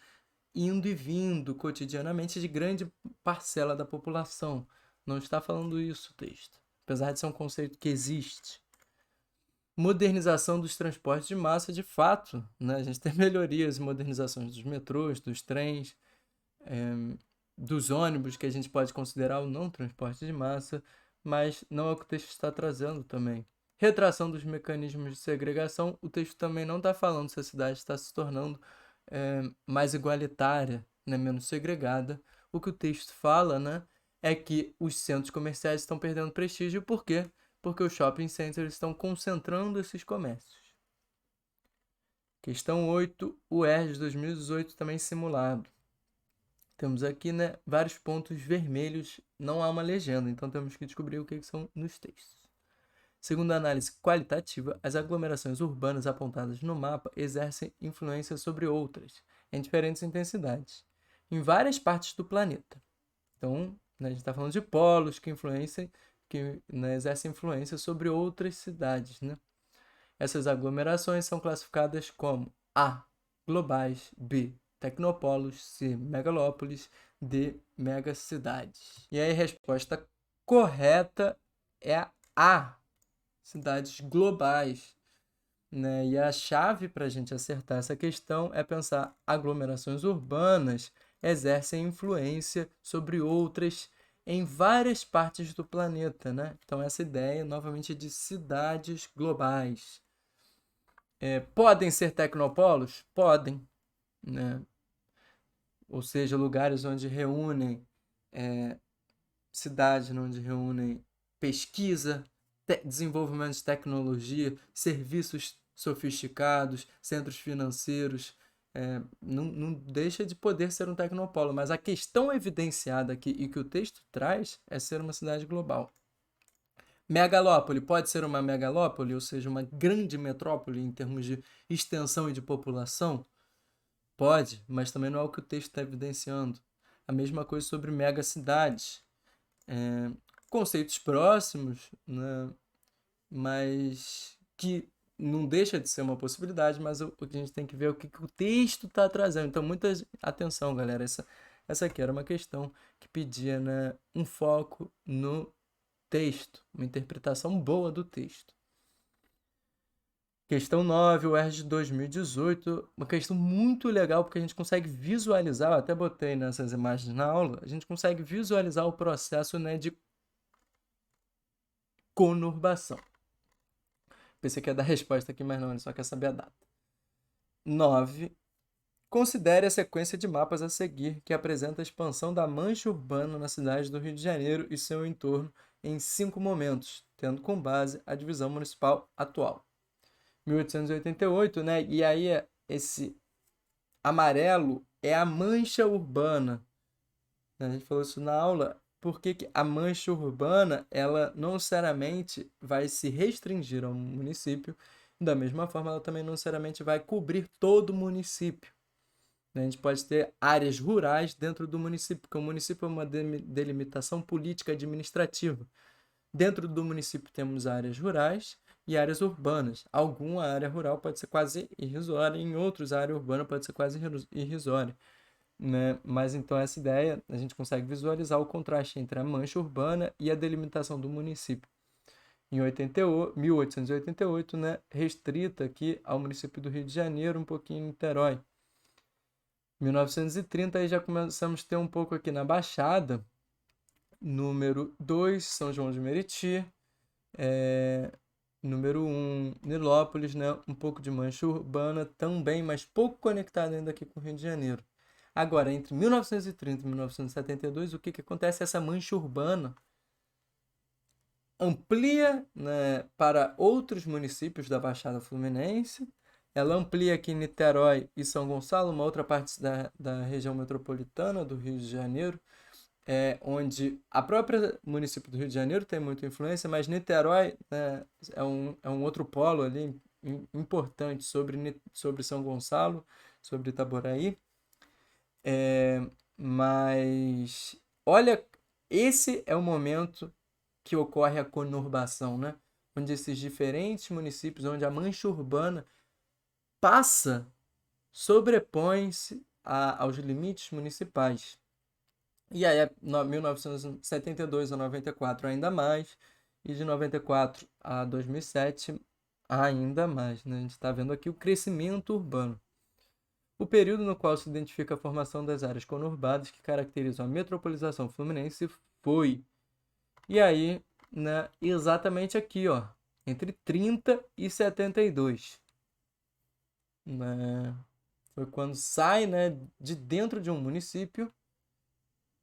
indo e vindo cotidianamente de grande parcela da população. Não está falando isso o texto, apesar de ser um conceito que existe. Modernização dos transportes de massa, de fato, né? A gente tem melhorias e modernizações dos metrôs, dos trens, dos ônibus, que a gente pode considerar o não transporte de massa, mas não é o que o texto está trazendo também. Retração dos mecanismos de segregação, o texto também não está falando se a cidade está se tornando mais igualitária, né, menos segregada. O que o texto fala, né, é que os centros comerciais estão perdendo prestígio. Por quê? Porque os shopping centers estão concentrando esses comércios. Questão 8, o ERJ 2018 também simulado. Temos aqui, né, vários pontos vermelhos, não há uma legenda, então temos que descobrir o que são nos textos. Segundo a análise qualitativa, as aglomerações urbanas apontadas no mapa exercem influência sobre outras, em diferentes intensidades, em várias partes do planeta. Então, né, a gente está falando de polos que né, exercem influência sobre outras cidades, né? Essas aglomerações são classificadas como A, globais, B, tecnopolos, C, megalópolis, D, megacidades. E aí a resposta correta é a, cidades globais. Né? E a chave para a gente acertar essa questão é pensar aglomerações urbanas exercem influência sobre outras em várias partes do planeta, né? Então essa ideia, novamente, de cidades globais. Podem ser tecnopolos? Podem, né? Ou seja, lugares onde reúnem cidades onde reúnem pesquisa, desenvolvimento de tecnologia, serviços sofisticados, centros financeiros. Não deixa de poder ser um tecnopolo, mas a questão evidenciada aqui e que o texto traz é ser uma cidade global. Megalópole pode ser uma megalópole, ou seja, uma grande metrópole em termos de extensão e de população? Pode, mas também não é o que o texto está evidenciando. A mesma coisa sobre megacidades. Conceitos próximos, né? Mas que não deixa de ser uma possibilidade, mas o que a gente tem que ver é o que o texto está trazendo. Então, muita atenção, galera. Essa aqui era uma questão que pedia, né, um foco no texto, uma interpretação boa do texto. Questão 9, o ERJ de 2018, uma questão muito legal porque a gente consegue visualizar, eu até botei nessas imagens na aula, a gente consegue visualizar o processo, né, de conurbação. Pensei que ia dar resposta aqui, mas não, ele só quer saber a data. 9. Considere a sequência de mapas a seguir que apresenta a expansão da mancha urbana na cidade do Rio de Janeiro e seu entorno em 5 momentos, tendo como base a divisão municipal atual. 1888, né? E aí esse amarelo é a mancha urbana. A gente falou isso na aula. Porque que a mancha urbana, ela não necessariamente vai se restringir ao município, da mesma forma ela também não necessariamente vai cobrir todo o município. A gente pode ter áreas rurais dentro do município, porque o município é uma delimitação política administrativa. Dentro do município temos áreas rurais e áreas urbanas. Alguma área rural pode ser quase irrisória, em outras a área urbana pode ser quase irrisória. Né? Mas então essa ideia, a gente consegue visualizar o contraste entre a mancha urbana e a delimitação do município. Em 1888, né, restrita aqui ao município do Rio de Janeiro, um pouquinho em Niterói. 1930, aí já começamos a ter um pouco aqui na Baixada. Número 2, São João de Meriti. Número 1, Nilópolis, né? Um pouco de mancha urbana também, mas pouco conectado ainda aqui com o Rio de Janeiro. Agora, entre 1930 e 1972, o que acontece? Essa mancha urbana amplia, né, para outros municípios da Baixada Fluminense. Ela amplia aqui Niterói e São Gonçalo, uma outra parte da região metropolitana do Rio de Janeiro, onde a própria município do Rio de Janeiro tem muita influência, mas Niterói, né, é um outro polo ali importante sobre São Gonçalo, sobre Itaboraí. Mas olha, esse é o momento que ocorre a conurbação, né? Onde esses diferentes municípios, onde a mancha urbana passa, sobrepõe-se aos limites municipais. E aí, 1972 a 94 ainda mais, e de 94 a 2007 ainda mais. Né? A gente está vendo aqui o crescimento urbano. O período no qual se identifica a formação das áreas conurbadas que caracterizam a metropolização fluminense foi. E aí, né, exatamente aqui, ó, entre 30 e 72. Né? Foi quando sai, né, de dentro de um município.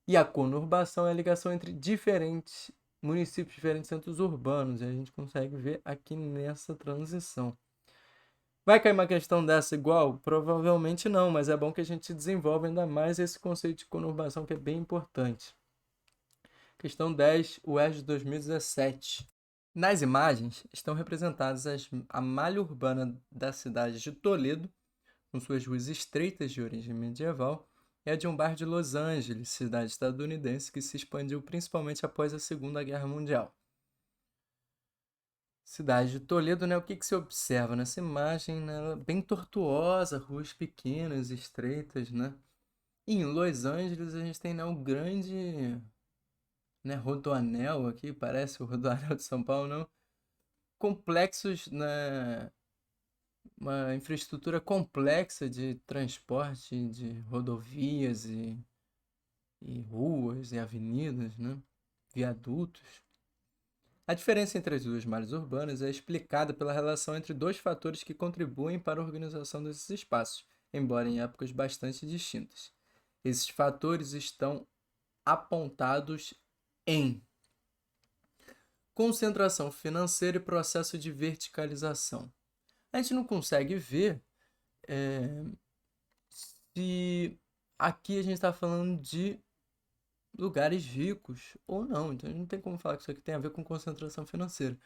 E a conurbação é a ligação entre diferentes municípios, diferentes centros urbanos. E a gente consegue ver aqui nessa transição. Vai cair uma questão dessa igual? Provavelmente não, mas é bom que a gente desenvolva ainda mais esse conceito de conurbação que é bem importante. Questão 10, UERJ de 2017. Nas imagens estão representadas a malha urbana da cidade de Toledo, com suas ruas estreitas de origem medieval, e a de um bairro de Los Angeles, cidade estadunidense que se expandiu principalmente após a Segunda Guerra Mundial. Cidade de Toledo, né? O que se observa nessa imagem, né? Ela é bem tortuosa, ruas pequenas, estreitas, né? E em Los Angeles a gente tem, né, o grande, né, rodoanel aqui, parece o rodoanel de São Paulo, não? Complexos, né? Uma infraestrutura complexa de transporte, de rodovias e ruas e avenidas, né? Viadutos. A diferença entre as duas malhas urbanas é explicada pela relação entre dois fatores que contribuem para a organização desses espaços, embora em épocas bastante distintas. Esses fatores estão apontados em concentração financeira e processo de verticalização. A gente não consegue ver é, se aqui a gente está falando de lugares ricos ou não. Então a gente não tem como falar que isso aqui tem a ver com concentração financeira.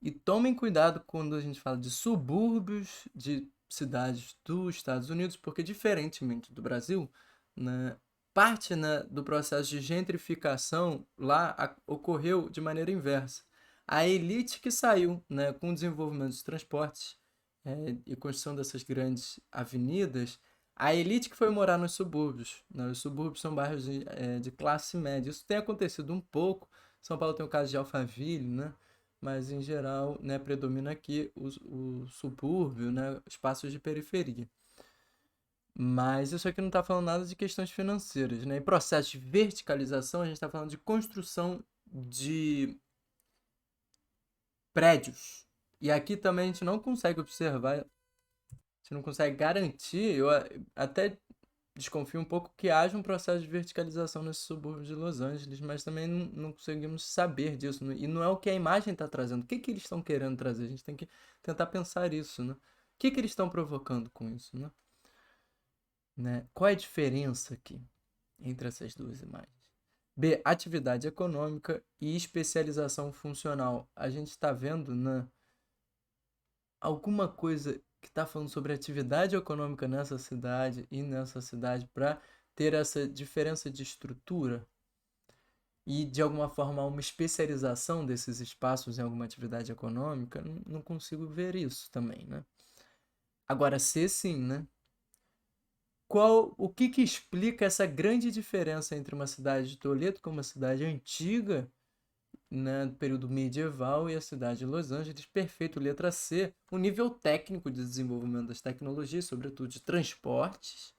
E tomem cuidado quando a gente fala de subúrbios de cidades dos Estados Unidos, porque diferentemente do Brasil, né, parte, né, do processo de gentrificação lá ocorreu de maneira inversa. A elite que saiu, né, com o desenvolvimento dos transportes e construção dessas grandes avenidas, a elite que foi morar nos subúrbios. Né, os subúrbios são bairros de classe média. Isso tem acontecido um pouco. São Paulo tem o caso de Alphaville, né? Mas em geral, né, predomina aqui o subúrbio, né, espaços de periferia. Mas isso aqui não está falando nada de questões financeiras, né? Em processo de verticalização, a gente está falando de construção de prédios. E aqui também a gente não consegue observar, a gente não consegue garantir, eu até desconfio um pouco que haja um processo de verticalização nesse subúrbio de Los Angeles, mas também não conseguimos saber disso. E não é o que a imagem está trazendo. O que eles estão querendo trazer? A gente tem que tentar pensar isso, né? O que eles estão provocando com isso, né? Qual é a diferença aqui entre essas duas imagens? B. Atividade econômica e especialização funcional. A gente está vendo, né, alguma coisa que está falando sobre atividade econômica nessa cidade e nessa cidade para ter essa diferença de estrutura e de alguma forma uma especialização desses espaços em alguma atividade econômica, não consigo ver isso também, né? Agora, se sim, né? O que explica essa grande diferença entre uma cidade de Toledo, que é uma cidade antiga, né, do período medieval, e a cidade de Los Angeles? Perfeito, letra C. O nível técnico de desenvolvimento das tecnologias, sobretudo de transportes.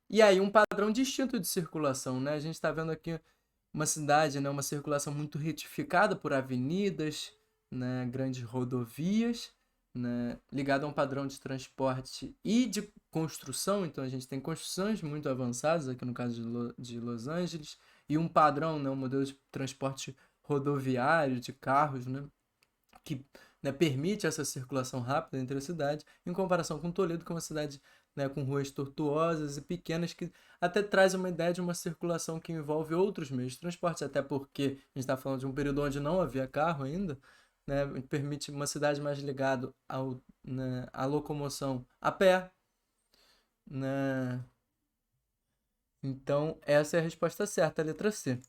E aí um padrão distinto de circulação, né? A gente está vendo aqui uma cidade, né, uma circulação muito retificada por avenidas, né, grandes rodovias, né, ligado a um padrão de transporte e de construção. Então a gente tem construções muito avançadas aqui no caso de Los Angeles e um padrão, né, um modelo de transporte rodoviário de carros, né, que, né, permite essa circulação rápida entre a cidade, em comparação com Toledo, que é uma cidade, né, com ruas tortuosas e pequenas, que até traz uma ideia de uma circulação que envolve outros meios de transporte, até porque a gente está falando de um período onde não havia carro ainda, né, permite uma cidade mais ligada né, à locomoção a pé, né? Então, essa é a resposta certa, a letra C.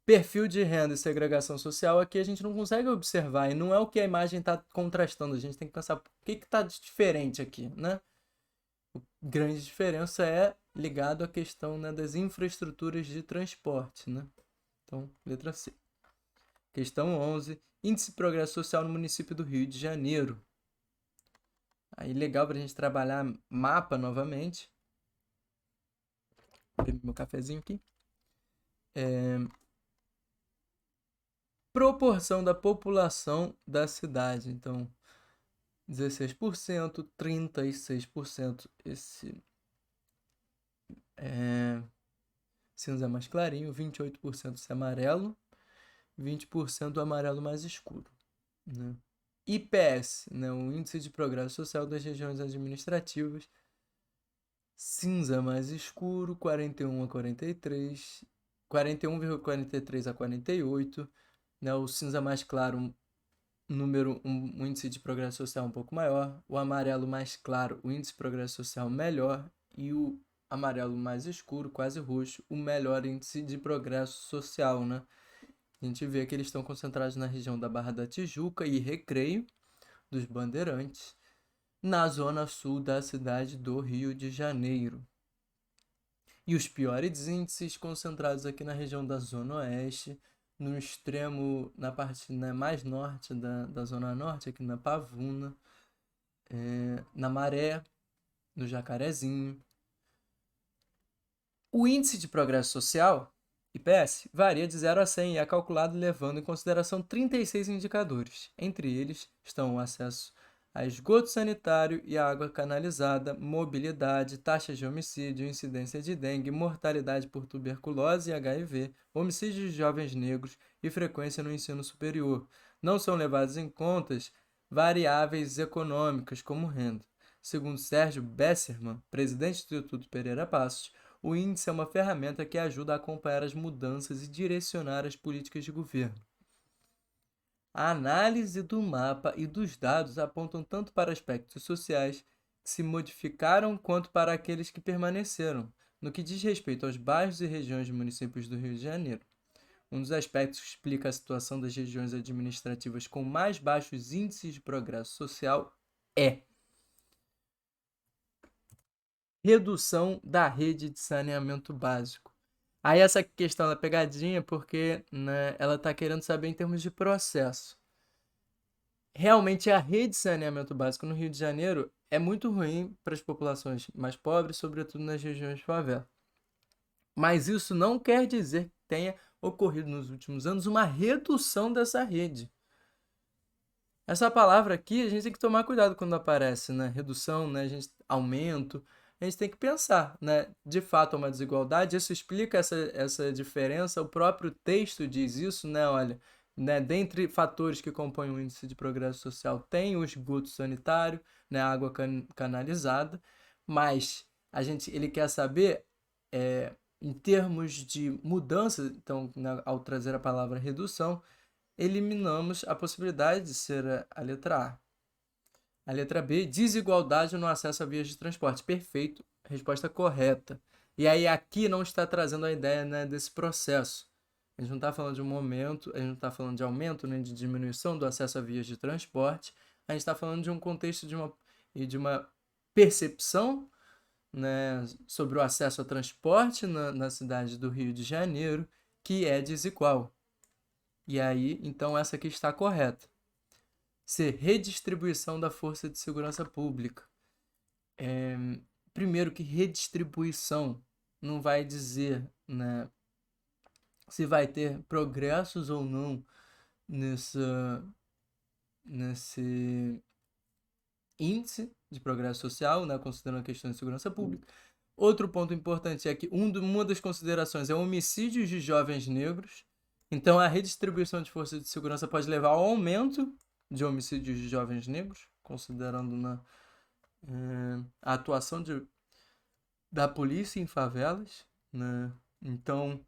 Perfil de renda e segregação social aqui a gente não consegue observar e não é o que a imagem está contrastando. A gente tem que pensar o que está diferente aqui, né? A grande diferença é ligado à questão, né, das infraestruturas de transporte, né? Então, letra C. Questão 11. Índice de progresso social no município do Rio de Janeiro. Aí legal para a gente trabalhar mapa novamente. Vou beber meu cafezinho aqui. Proporção da população da cidade. Então, 16%, 36%. Esse cinza mais clarinho, 28% esse amarelo, 20% do amarelo mais escuro, né? IPS, né, o Índice de Progresso Social das Regiões Administrativas, cinza mais escuro, 41 a 43, 41,43 a 48, né, o cinza mais claro, um índice de progresso social um pouco maior, o amarelo mais claro, o índice de progresso social melhor, e o amarelo mais escuro, quase roxo, o melhor índice de progresso social, né? A gente vê que eles estão concentrados na região da Barra da Tijuca e Recreio, dos Bandeirantes, na zona sul da cidade do Rio de Janeiro. E os piores índices concentrados aqui na região da Zona Oeste, no extremo, na parte, né, mais norte da Zona Norte, aqui na Pavuna, na Maré, no Jacarezinho. O Índice de Progresso Social, IPS, varia de 0 a 100 e é calculado levando em consideração 36 indicadores. Entre eles estão o acesso a esgoto sanitário e a água canalizada, mobilidade, taxa de homicídio, incidência de dengue, mortalidade por tuberculose e HIV, homicídios de jovens negros e frequência no ensino superior. Não são levados em contas variáveis econômicas como renda. Segundo Sérgio Besserman, presidente do Instituto Pereira Passos, o índice é uma ferramenta que ajuda a acompanhar as mudanças e direcionar as políticas de governo. A análise do mapa e dos dados apontam tanto para aspectos sociais que se modificaram quanto para aqueles que permaneceram, no que diz respeito aos bairros e regiões de municípios do Rio de Janeiro. Um dos aspectos que explica a situação das regiões administrativas com mais baixos índices de progresso social é redução da rede de saneamento básico. Aí essa questão da pegadinha, porque, né, ela está querendo saber em termos de processo. Realmente a rede de saneamento básico no Rio de Janeiro é muito ruim para as populações mais pobres, sobretudo nas regiões de favela. Mas isso não quer dizer que tenha ocorrido nos últimos anos uma redução dessa rede. Essa palavra aqui a gente tem que tomar cuidado quando aparece, né? Redução, né? Aumento. A gente tem que pensar, né? De fato, é uma desigualdade. Isso explica essa diferença. O próprio texto diz isso, né? Olha, né? Dentre fatores que compõem o índice de progresso social, tem o esgoto sanitário, né? A água canalizada. Mas ele quer saber, em termos de mudança, então, né, ao trazer a palavra redução, eliminamos a possibilidade de ser a letra A. A letra B, desigualdade no acesso a vias de transporte. Perfeito, resposta correta. E aí aqui não está trazendo a ideia, né, desse processo. A gente não está falando de um momento, a gente não está falando de aumento nem de diminuição do acesso a vias de transporte. A gente está falando de um contexto de uma percepção, né, sobre o acesso a transporte na cidade do Rio de Janeiro, que é desigual. E aí, então, essa aqui está correta. C. Redistribuição da força de segurança pública. Primeiro que redistribuição não vai dizer, né, se vai ter progressos ou não nesse índice de progresso social, né, considerando a questão de segurança pública. Outro ponto importante é que uma das considerações é homicídios de jovens negros. Então, a redistribuição de força de segurança pode levar ao aumento de homicídios de jovens negros, considerando a atuação da polícia em favelas, né? Então,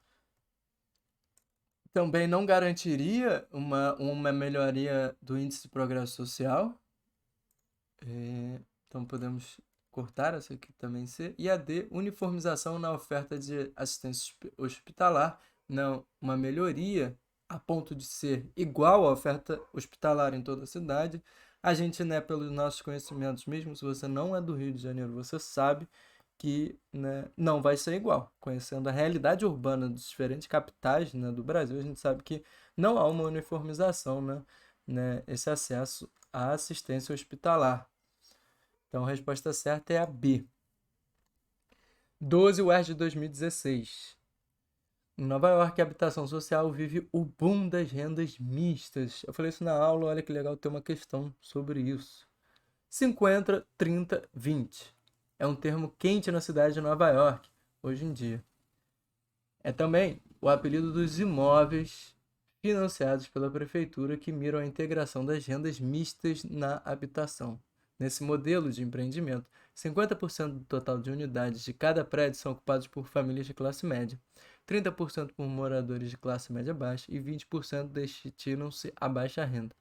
também não garantiria uma melhoria do índice de progresso social. Então, podemos cortar essa aqui também C. E a D, uniformização na oferta de assistência hospitalar, não uma melhoria a ponto de ser igual à oferta hospitalar em toda a cidade. A gente, né, pelos nossos conhecimentos, mesmo se você não é do Rio de Janeiro, você sabe que, né, não vai ser igual. Conhecendo a realidade urbana dos diferentes capitais, né, do Brasil, a gente sabe que não há uma uniformização, né, esse acesso à assistência hospitalar. Então a resposta certa é a B. 12 UERJ de 2016. Em Nova York, a habitação social vive o boom das rendas mistas. Eu falei isso na aula, olha que legal ter uma questão sobre isso. 50, 30, 20. É um termo quente na cidade de Nova York, hoje em dia. É também o apelido dos imóveis financiados pela prefeitura que miram a integração das rendas mistas na habitação. Nesse modelo de empreendimento, 50% do total de unidades de cada prédio são ocupados por famílias de classe média, 30% por moradores de classe média baixa e 20% destinam-se à baixa renda.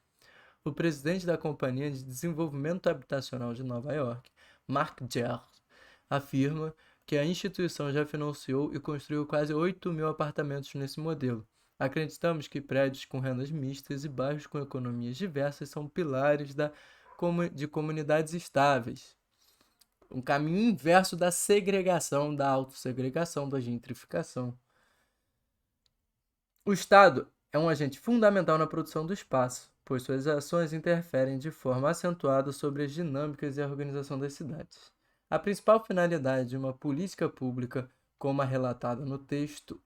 O presidente da Companhia de Desenvolvimento Habitacional de Nova York, Mark Gers, afirma que a instituição já financiou e construiu quase 8.000 apartamentos nesse modelo. Acreditamos que prédios com rendas mistas e bairros com economias diversas são pilares de comunidades estáveis. Um caminho inverso da segregação, da autossegregação, da gentrificação. O Estado é um agente fundamental na produção do espaço, pois suas ações interferem de forma acentuada sobre as dinâmicas e a organização das cidades. A principal finalidade de uma política pública, como a relatada no texto,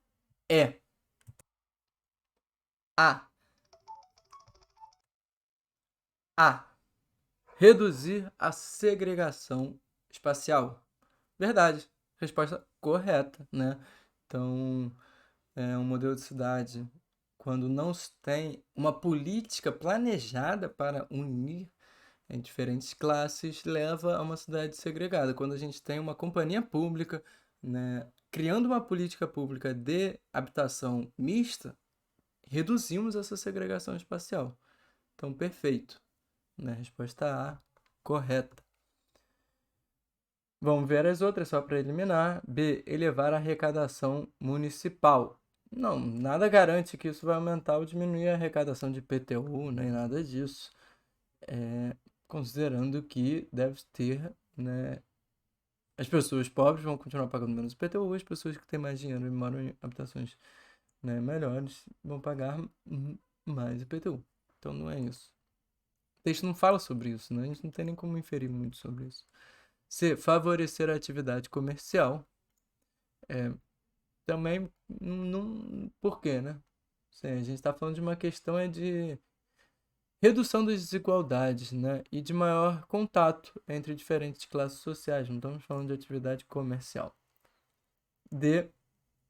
é a. Reduzir a segregação espacial. Verdade. Resposta correta, né? Então, um modelo de cidade, quando não se tem uma política planejada para unir em diferentes classes, leva a uma cidade segregada. Quando a gente tem uma companhia pública, né, criando uma política pública de habitação mista, reduzimos essa segregação espacial. Então, perfeito. Né? Resposta A, correta. Vamos ver as outras só para eliminar. B, elevar a arrecadação municipal. Não, nada garante que isso vai aumentar ou diminuir a arrecadação de IPTU, nem nada disso. Considerando que deve ter, né, as pessoas pobres vão continuar pagando menos IPTU, as pessoas que têm mais dinheiro e moram em habitações, né, melhores vão pagar mais IPTU. Então não é isso. O texto não fala sobre isso, né? A gente não tem nem como inferir muito sobre isso. C, favorecer a atividade comercial. Também não. Por quê, né? Sim, a gente está falando de uma questão de redução das desigualdades, né? E de maior contato entre diferentes classes sociais. Não estamos falando de atividade comercial. D,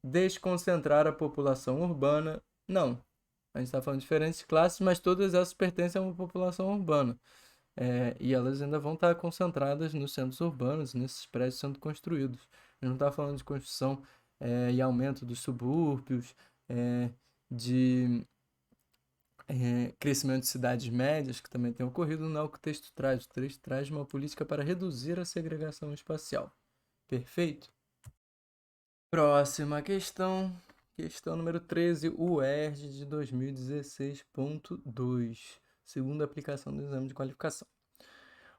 desconcentrar a população urbana. Não. A gente está falando de diferentes classes, mas todas essas pertencem a uma população urbana. E elas ainda vão estar concentradas nos centros urbanos, nesses prédios sendo construídos. A gente não está falando de construção e aumento dos subúrbios, de crescimento de cidades médias, que também tem ocorrido, não é o que o texto traz. O texto traz uma política para reduzir a segregação espacial. Perfeito? Próxima questão. Questão número 13, UERJ de 2016.2. Segunda aplicação do exame de qualificação.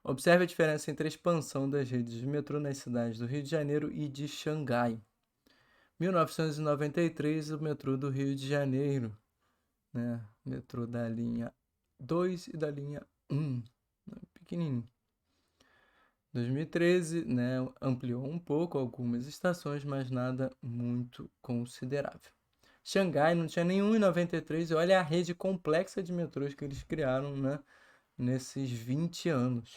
Observe a diferença entre a expansão das redes de metrô nas cidades do Rio de Janeiro e de Xangai. 1993, o metrô do Rio de Janeiro, né? Metrô da linha 2 e da linha 1, pequenininho. 2013, né, ampliou um pouco algumas estações, mas nada muito considerável. Xangai não tinha nenhum em 93, e olha a rede complexa de metrôs que eles criaram, né, nesses 20 anos.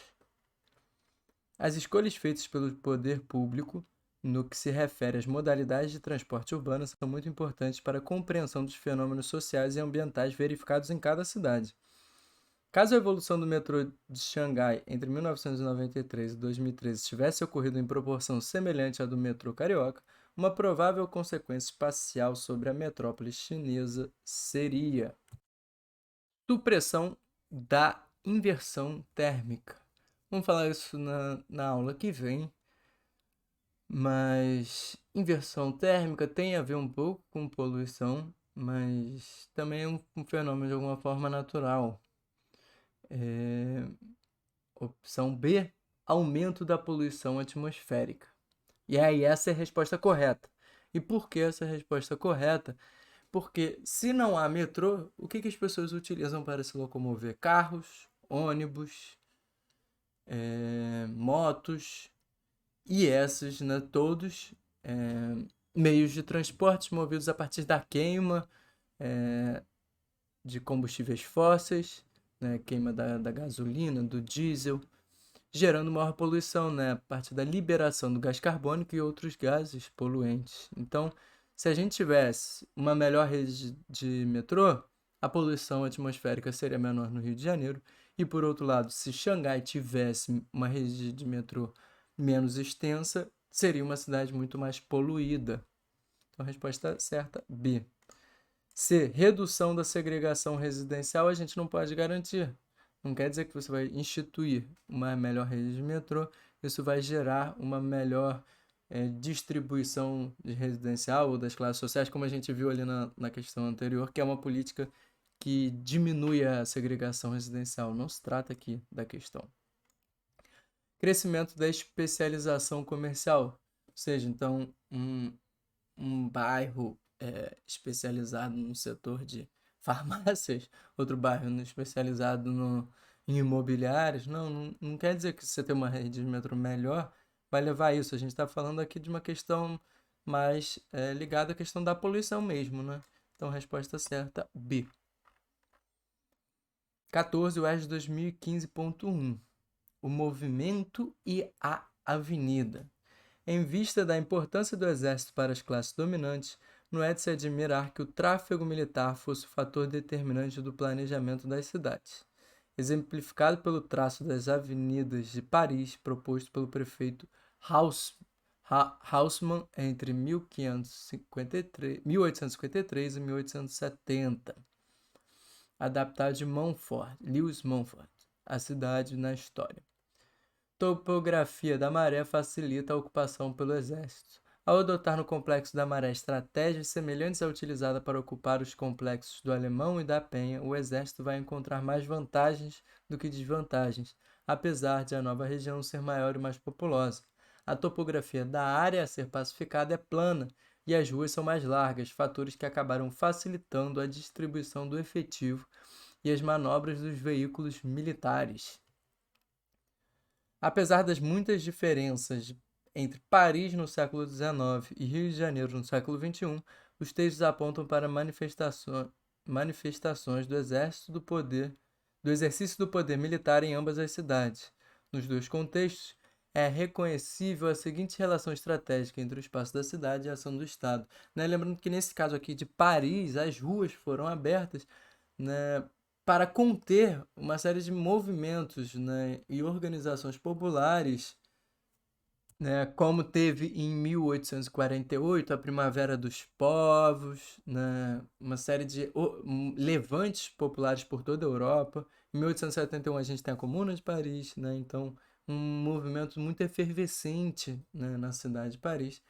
As escolhas feitas pelo poder público no que se refere às modalidades de transporte urbano são muito importantes para a compreensão dos fenômenos sociais e ambientais verificados em cada cidade. Caso a evolução do metrô de Xangai entre 1993 e 2013 tivesse ocorrido em proporção semelhante à do metrô carioca, uma provável consequência espacial sobre a metrópole chinesa seria supressão da inversão térmica. Vamos falar isso na aula que vem, mas inversão térmica tem a ver um pouco com poluição, mas também é um fenômeno de alguma forma natural. Opção B, aumento da poluição atmosférica. E aí essa é a resposta correta. E por que essa é a resposta correta? Porque se não há metrô, o que as pessoas utilizam para se locomover? Carros, ônibus, motos e esses, né, todos meios de transporte movidos a partir da queima de combustíveis fósseis, né, queima da gasolina, do diesel, gerando maior poluição, né, a partir da liberação do gás carbônico e outros gases poluentes. Então, se a gente tivesse uma melhor rede de metrô, a poluição atmosférica seria menor no Rio de Janeiro. E, por outro lado, se Xangai tivesse uma rede de metrô menos extensa, seria uma cidade muito mais poluída. Então, a resposta certa, B. C. Redução da segregação residencial a gente não pode garantir. Não quer dizer que você vai instituir uma melhor rede de metrô, isso vai gerar uma melhor distribuição de residencial ou das classes sociais, como a gente viu ali na questão anterior, que é uma política que diminui a segregação residencial. Não se trata aqui da questão. Crescimento da especialização comercial, ou seja, então, um bairro especializado no setor de farmácias, outro bairro especializado em imobiliários. Não quer dizer que você ter uma rede de metrô melhor vai levar a isso. A gente está falando aqui de uma questão mais ligada à questão da poluição mesmo, né? Então, resposta certa, B. 14, UERJ 2015.1. O movimento e a avenida. Em vista da importância do exército para as classes dominantes, não é de se admirar que o tráfego militar fosse o fator determinante do planejamento das cidades, exemplificado pelo traço das avenidas de Paris proposto pelo prefeito Haussmann entre 1853 e 1870. Adaptado de Lewis Mumford, A Cidade na História. Topografia da maré facilita a ocupação pelo exército. Ao adotar no complexo da maré estratégias semelhantes à utilizada para ocupar os complexos do Alemão e da Penha, o exército vai encontrar mais vantagens do que desvantagens, apesar de a nova região ser maior e mais populosa. A topografia da área a ser pacificada é plana e as ruas são mais largas, fatores que acabaram facilitando a distribuição do efetivo e as manobras dos veículos militares. Apesar das muitas diferenças entre Paris no século XIX e Rio de Janeiro no século XXI, os textos apontam para manifestações do exercício do poder militar em ambas as cidades. Nos dois contextos, é reconhecível a seguinte relação estratégica entre o espaço da cidade e a ação do Estado. Né? Lembrando que nesse caso aqui de Paris, as ruas foram abertas, né, para conter uma série de movimentos, né, e organizações populares, né, como teve em 1848 a Primavera dos Povos, né, uma série de levantes populares por toda a Europa. Em 1871 a gente tem a Comuna de Paris, né, então um movimento muito efervescente, né, na cidade de Paris,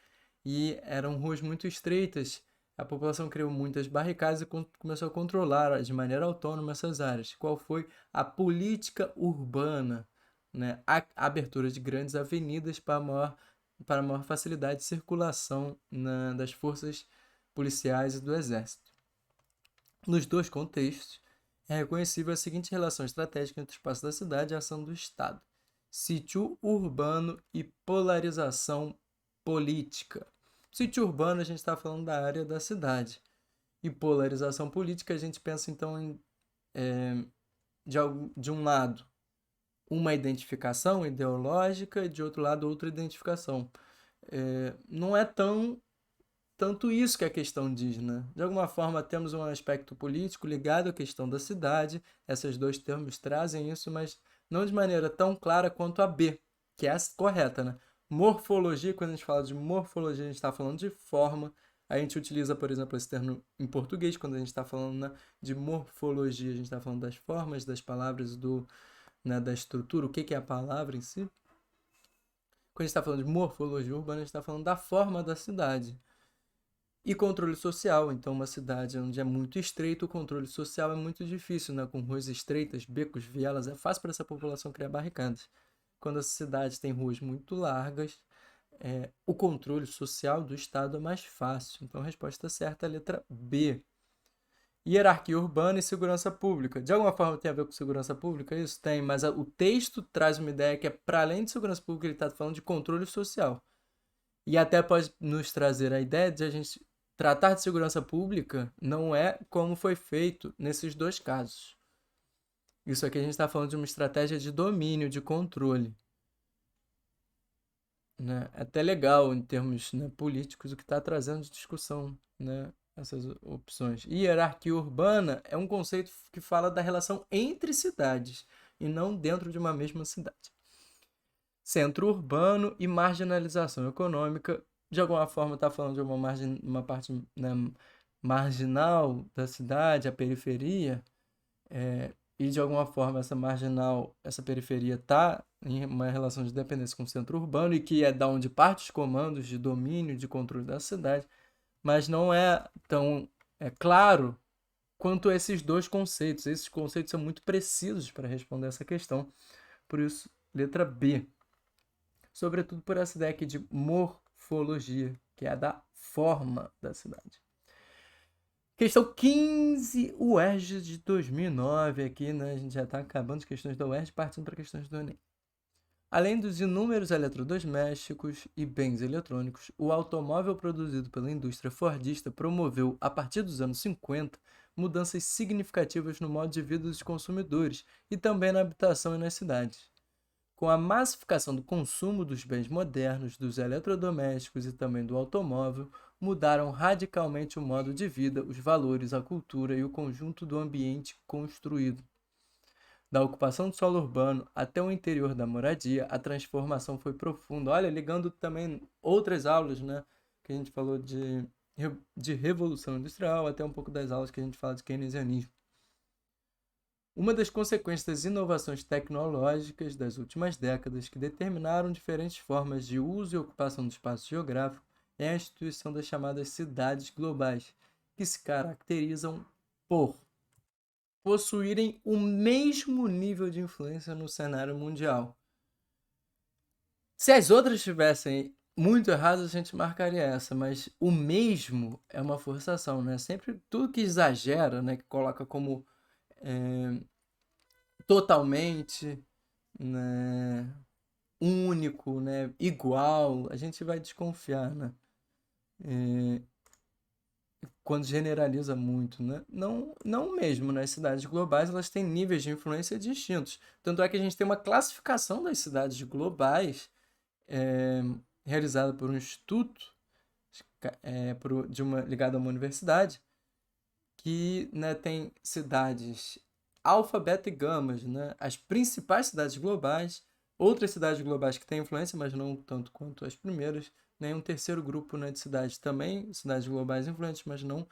e eram ruas muito estreitas. A população criou muitas barricadas e começou a controlar de maneira autônoma essas áreas. Qual foi a política urbana? Né? A abertura de grandes avenidas para maior facilidade de circulação das forças policiais e do exército. Nos dois contextos, é reconhecível a seguinte relação estratégica entre o espaço da cidade e a ação do Estado: sítio urbano e polarização política. Sítio urbano, a gente está falando da área da cidade. E polarização política, a gente pensa então em, de um lado, uma identificação ideológica e de outro lado, outra identificação. Não é tanto isso que a questão diz, né? De alguma forma, temos um aspecto político ligado à questão da cidade, esses dois termos trazem isso, mas não de maneira tão clara quanto a B, que é a correta, né? Morfologia, quando a gente fala de morfologia, a gente está falando de forma. A gente utiliza, por exemplo, esse termo em português, quando a gente está falando, né, de morfologia, a gente está falando das formas, das palavras, né, da estrutura, o que é a palavra em si. Quando a gente está falando de morfologia urbana, a gente está falando da forma da cidade. E controle social, então uma cidade onde é muito estreito, o controle social é muito difícil, né? Com ruas estreitas, becos, vielas, é fácil para essa população criar barricadas. Quando a cidade tem ruas muito largas, o controle social do Estado é mais fácil. Então a resposta certa é a letra B. Hierarquia urbana e segurança pública. De alguma forma tem a ver com segurança pública? Isso tem, mas o texto traz uma ideia que é, para além de segurança pública, ele está falando de controle social. E até pode nos trazer a ideia de a gente tratar de segurança pública não é como foi feito nesses dois casos. Isso aqui a gente está falando de uma estratégia de domínio, de controle. Né? É até legal em termos, né, políticos o que está trazendo de discussão, né, essas opções. Hierarquia urbana é um conceito que fala da relação entre cidades e não dentro de uma mesma cidade. Centro urbano e marginalização econômica, de alguma forma está falando de uma parte, né, marginal da cidade, a periferia, e de alguma forma essa periferia está em uma relação de dependência com o centro urbano e que é da onde parte os comandos de domínio, de controle da cidade, mas não é tão claro quanto esses dois conceitos. Esses conceitos são muito precisos para responder essa questão, por isso, letra B. Sobretudo por essa ideia aqui de morfologia, que é a da forma da cidade. Questão 15, UERJ de 2009. Aqui, né, a gente já está acabando as questões da UERJ, partindo para questões do Enem. Além dos inúmeros eletrodomésticos e bens eletrônicos, o automóvel produzido pela indústria fordista promoveu, a partir dos anos 50, mudanças significativas no modo de vida dos consumidores e também na habitação e nas cidades. Com a massificação do consumo dos bens modernos, dos eletrodomésticos e também do automóvel, mudaram radicalmente o modo de vida, os valores, a cultura e o conjunto do ambiente construído. Da ocupação do solo urbano até o interior da moradia, a transformação foi profunda. Olha, ligando também outras aulas, né, que a gente falou de Revolução Industrial, até um pouco das aulas que a gente fala de keynesianismo. Uma das consequências das inovações tecnológicas das últimas décadas que determinaram diferentes formas de uso e ocupação do espaço geográfico é a instituição das chamadas cidades globais, que se caracterizam por possuírem o mesmo nível de influência no cenário mundial. Se as outras estivessem muito erradas, a gente marcaria essa, mas o mesmo é uma forçação, né? Sempre tudo que exagera, né, que coloca como totalmente, né, único, né, igual, a gente vai desconfiar, né? Quando generaliza muito, né? Não mesmo, né? As cidades globais, elas têm níveis de influência distintos. Tanto é que a gente tem uma classificação das cidades globais realizada por um instituto ligado a uma universidade que, né, tem cidades alfa, beta e gamas, né? As principais cidades globais, outras cidades globais que têm influência, mas não tanto quanto as primeiras, né? Um terceiro grupo, né, de cidades também, cidades globais influentes, mas não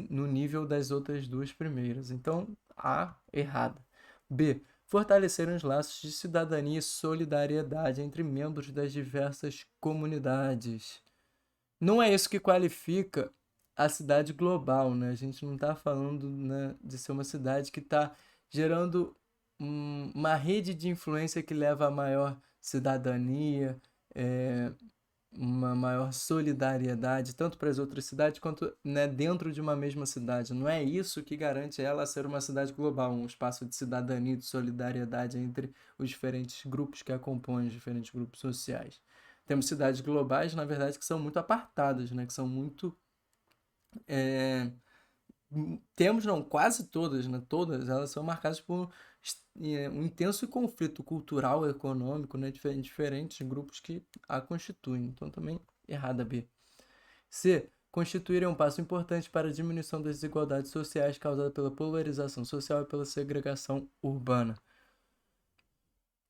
no nível das outras duas primeiras. Então, A, errada. B, fortaleceram os laços de cidadania e solidariedade entre membros das diversas comunidades. Não é isso que qualifica a cidade global, né? A gente não está falando, né, de ser uma cidade que está gerando uma rede de influência que leva a maior cidadania, uma maior solidariedade, tanto para as outras cidades quanto, né, dentro de uma mesma cidade. Não é isso que garante ela ser uma cidade global, um espaço de cidadania e de solidariedade entre os diferentes grupos que a compõem, os diferentes grupos sociais. Temos cidades globais, na verdade, que são muito apartadas, né, que são muito temos, não, quase todas, né? Todas elas são marcadas por um intenso conflito cultural e econômico, né? Diferentes grupos que a constituem. Então, também errada, B. C. Constituir é um passo importante para a diminuição das desigualdades sociais causadas pela polarização social e pela segregação urbana.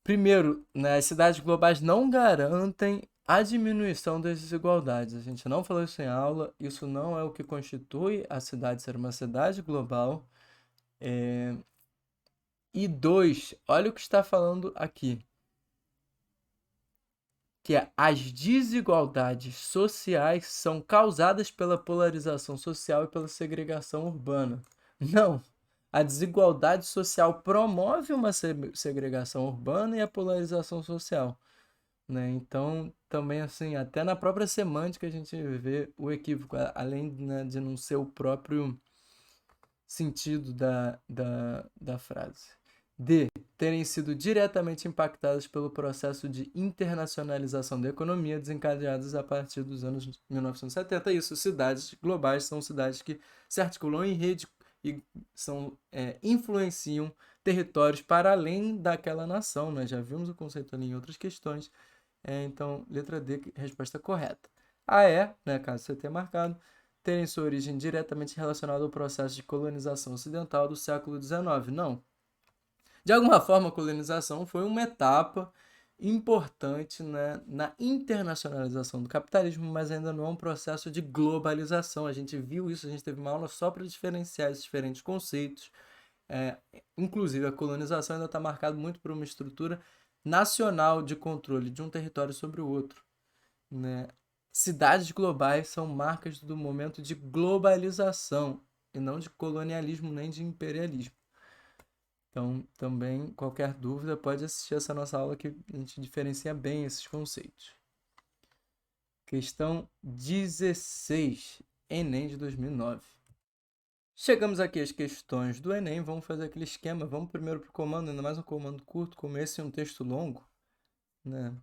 Primeiro, né, as cidades globais não garantem a diminuição das desigualdades. A gente não falou isso em aula, isso não é o que constitui a cidade ser uma cidade global. E dois, olha o que está falando aqui, que é as desigualdades sociais são causadas pela polarização social e pela segregação urbana. Não, a desigualdade social promove uma segregação urbana e a polarização social, né? Então, também, assim, até na própria semântica a gente vê o equívoco, além, né, de não ser o próprio sentido da frase. D. Terem sido diretamente impactadas pelo processo de internacionalização da economia desencadeados a partir dos anos 1970. Isso, cidades globais são cidades que se articulam em rede e influenciam territórios para além daquela nação. Nós já vimos o conceito ali em outras questões. Então, letra D, resposta correta. A E, né, caso você tenha marcado, terem sua origem diretamente relacionada ao processo de colonização ocidental do século XIX. Não. De alguma forma, a colonização foi uma etapa importante, né, na internacionalização do capitalismo, mas ainda não é um processo de globalização. A gente viu isso, a gente teve uma aula só para diferenciar esses diferentes conceitos. Inclusive, a colonização ainda está marcada muito por uma estrutura nacional de controle de um território sobre o outro, né? Cidades globais são marcas do momento de globalização e não de colonialismo nem de imperialismo. Então, também, qualquer dúvida, pode assistir essa nossa aula que a gente diferencia bem esses conceitos. Questão 16, Enem de 2009. Chegamos aqui às questões do Enem, vamos fazer aquele esquema. Vamos primeiro para o comando, ainda mais um comando curto, como esse é um texto longo, né?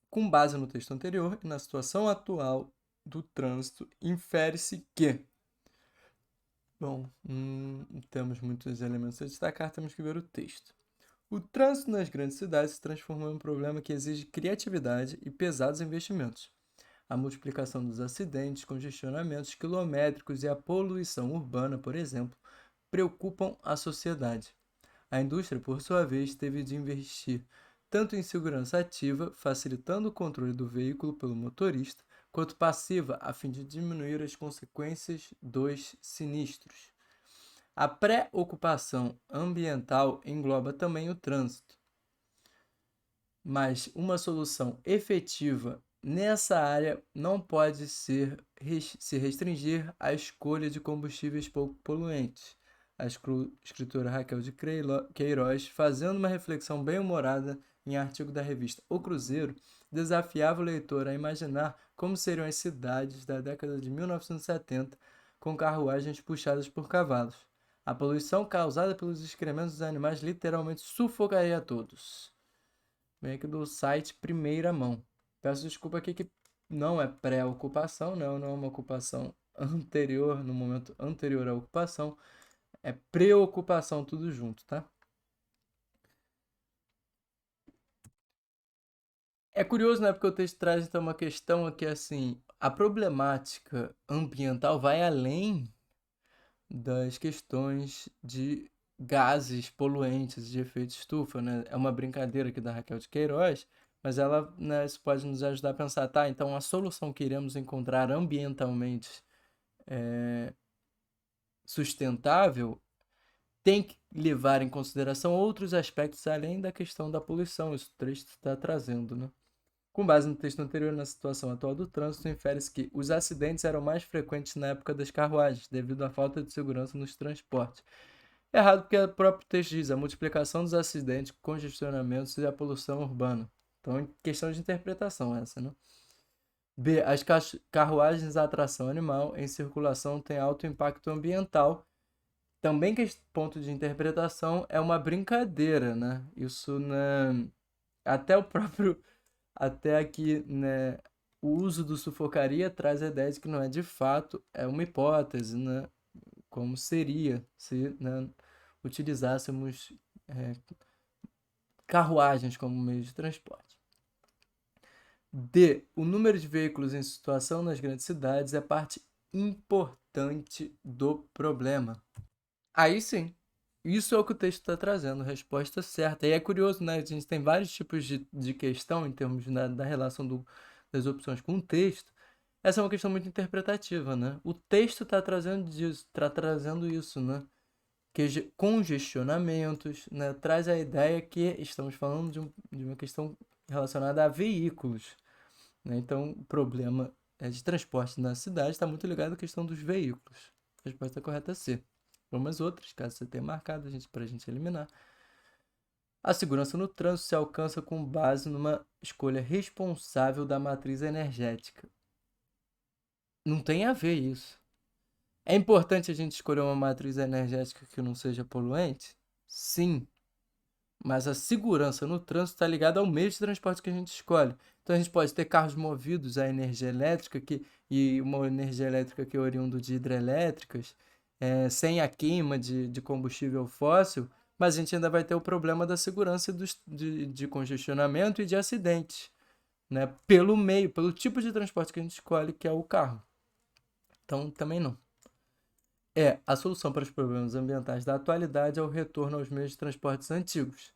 Com base no texto anterior e na situação atual do trânsito, infere-se que... Bom, temos muitos elementos a destacar, temos que ver o texto. O trânsito nas grandes cidades se transformou em um problema que exige criatividade e pesados investimentos. A multiplicação dos acidentes, congestionamentos quilométricos e a poluição urbana, por exemplo, preocupam a sociedade. A indústria, por sua vez, teve de investir tanto em segurança ativa, facilitando o controle do veículo pelo motorista, quanto passiva, a fim de diminuir as consequências dos sinistros. A preocupação ambiental engloba também o trânsito, mas uma solução efetiva nessa área não pode se restringir à escolha de combustíveis pouco poluentes. A escritora Raquel de Queiroz, fazendo uma reflexão bem-humorada em artigo da revista O Cruzeiro, desafiava o leitor a imaginar como seriam as cidades da década de 1970 com carruagens puxadas por cavalos. A poluição causada pelos excrementos dos animais literalmente sufocaria a todos. Vem aqui do site Primeira Mão. Peço desculpa aqui que não é pré-ocupação, não é uma ocupação anterior, no momento anterior à ocupação. É preocupação tudo junto, tá? É curioso, né? Porque o texto traz então uma questão aqui assim, a problemática ambiental vai além das questões de gases poluentes de efeito estufa, né? É uma brincadeira aqui da Raquel de Queiroz, mas ela, né, isso pode nos ajudar a pensar, tá, então a solução que iremos encontrar ambientalmente sustentável tem que levar em consideração outros aspectos além da questão da poluição, isso o texto está trazendo, né? Com base no texto anterior na situação atual do trânsito, infere-se que os acidentes eram mais frequentes na época das carruagens, devido à falta de segurança nos transportes. Errado porque o próprio texto diz a multiplicação dos acidentes, congestionamentos e a poluição urbana. Então é questão de interpretação essa, né? B. As carruagens a tração animal em circulação têm alto impacto ambiental. Também que esse ponto de interpretação é uma brincadeira, né? Isso, né? Até o próprio... Até aqui, né? O uso do sufocaria traz a ideia de que não é de fato, é uma hipótese, né? Como seria se, né, utilizássemos carruagens como meio de transporte. D. O número de veículos em situação nas grandes cidades é parte importante do problema. Aí sim, isso é o que o texto está trazendo, resposta certa. E é curioso, né? A gente tem vários tipos de questão em termos da relação das opções com o texto. Essa é uma questão muito interpretativa, né? O texto está trazendo isso, né? Congestionamentos, né? Traz a ideia que estamos falando de uma questão relacionada a veículos, né? Então, o problema de transporte na cidade está muito ligado à questão dos veículos. A resposta correta é C. Umas outras, caso você tenha marcado para a gente eliminar. A segurança no trânsito se alcança com base numa escolha responsável da matriz energética. Não tem a ver isso. É importante a gente escolher uma matriz energética que não seja poluente? Sim. Mas a segurança no trânsito está ligada ao meio de transporte que a gente escolhe. Então a gente pode ter carros movidos a energia elétrica e uma energia elétrica que é oriundo de hidrelétricas, sem a queima de combustível fóssil, mas a gente ainda vai ter o problema da segurança de congestionamento e de acidentes, né, pelo meio, pelo tipo de transporte que a gente escolhe, que é o carro. Então, também não. A solução para os problemas ambientais da atualidade é o retorno aos meios de transportes antigos.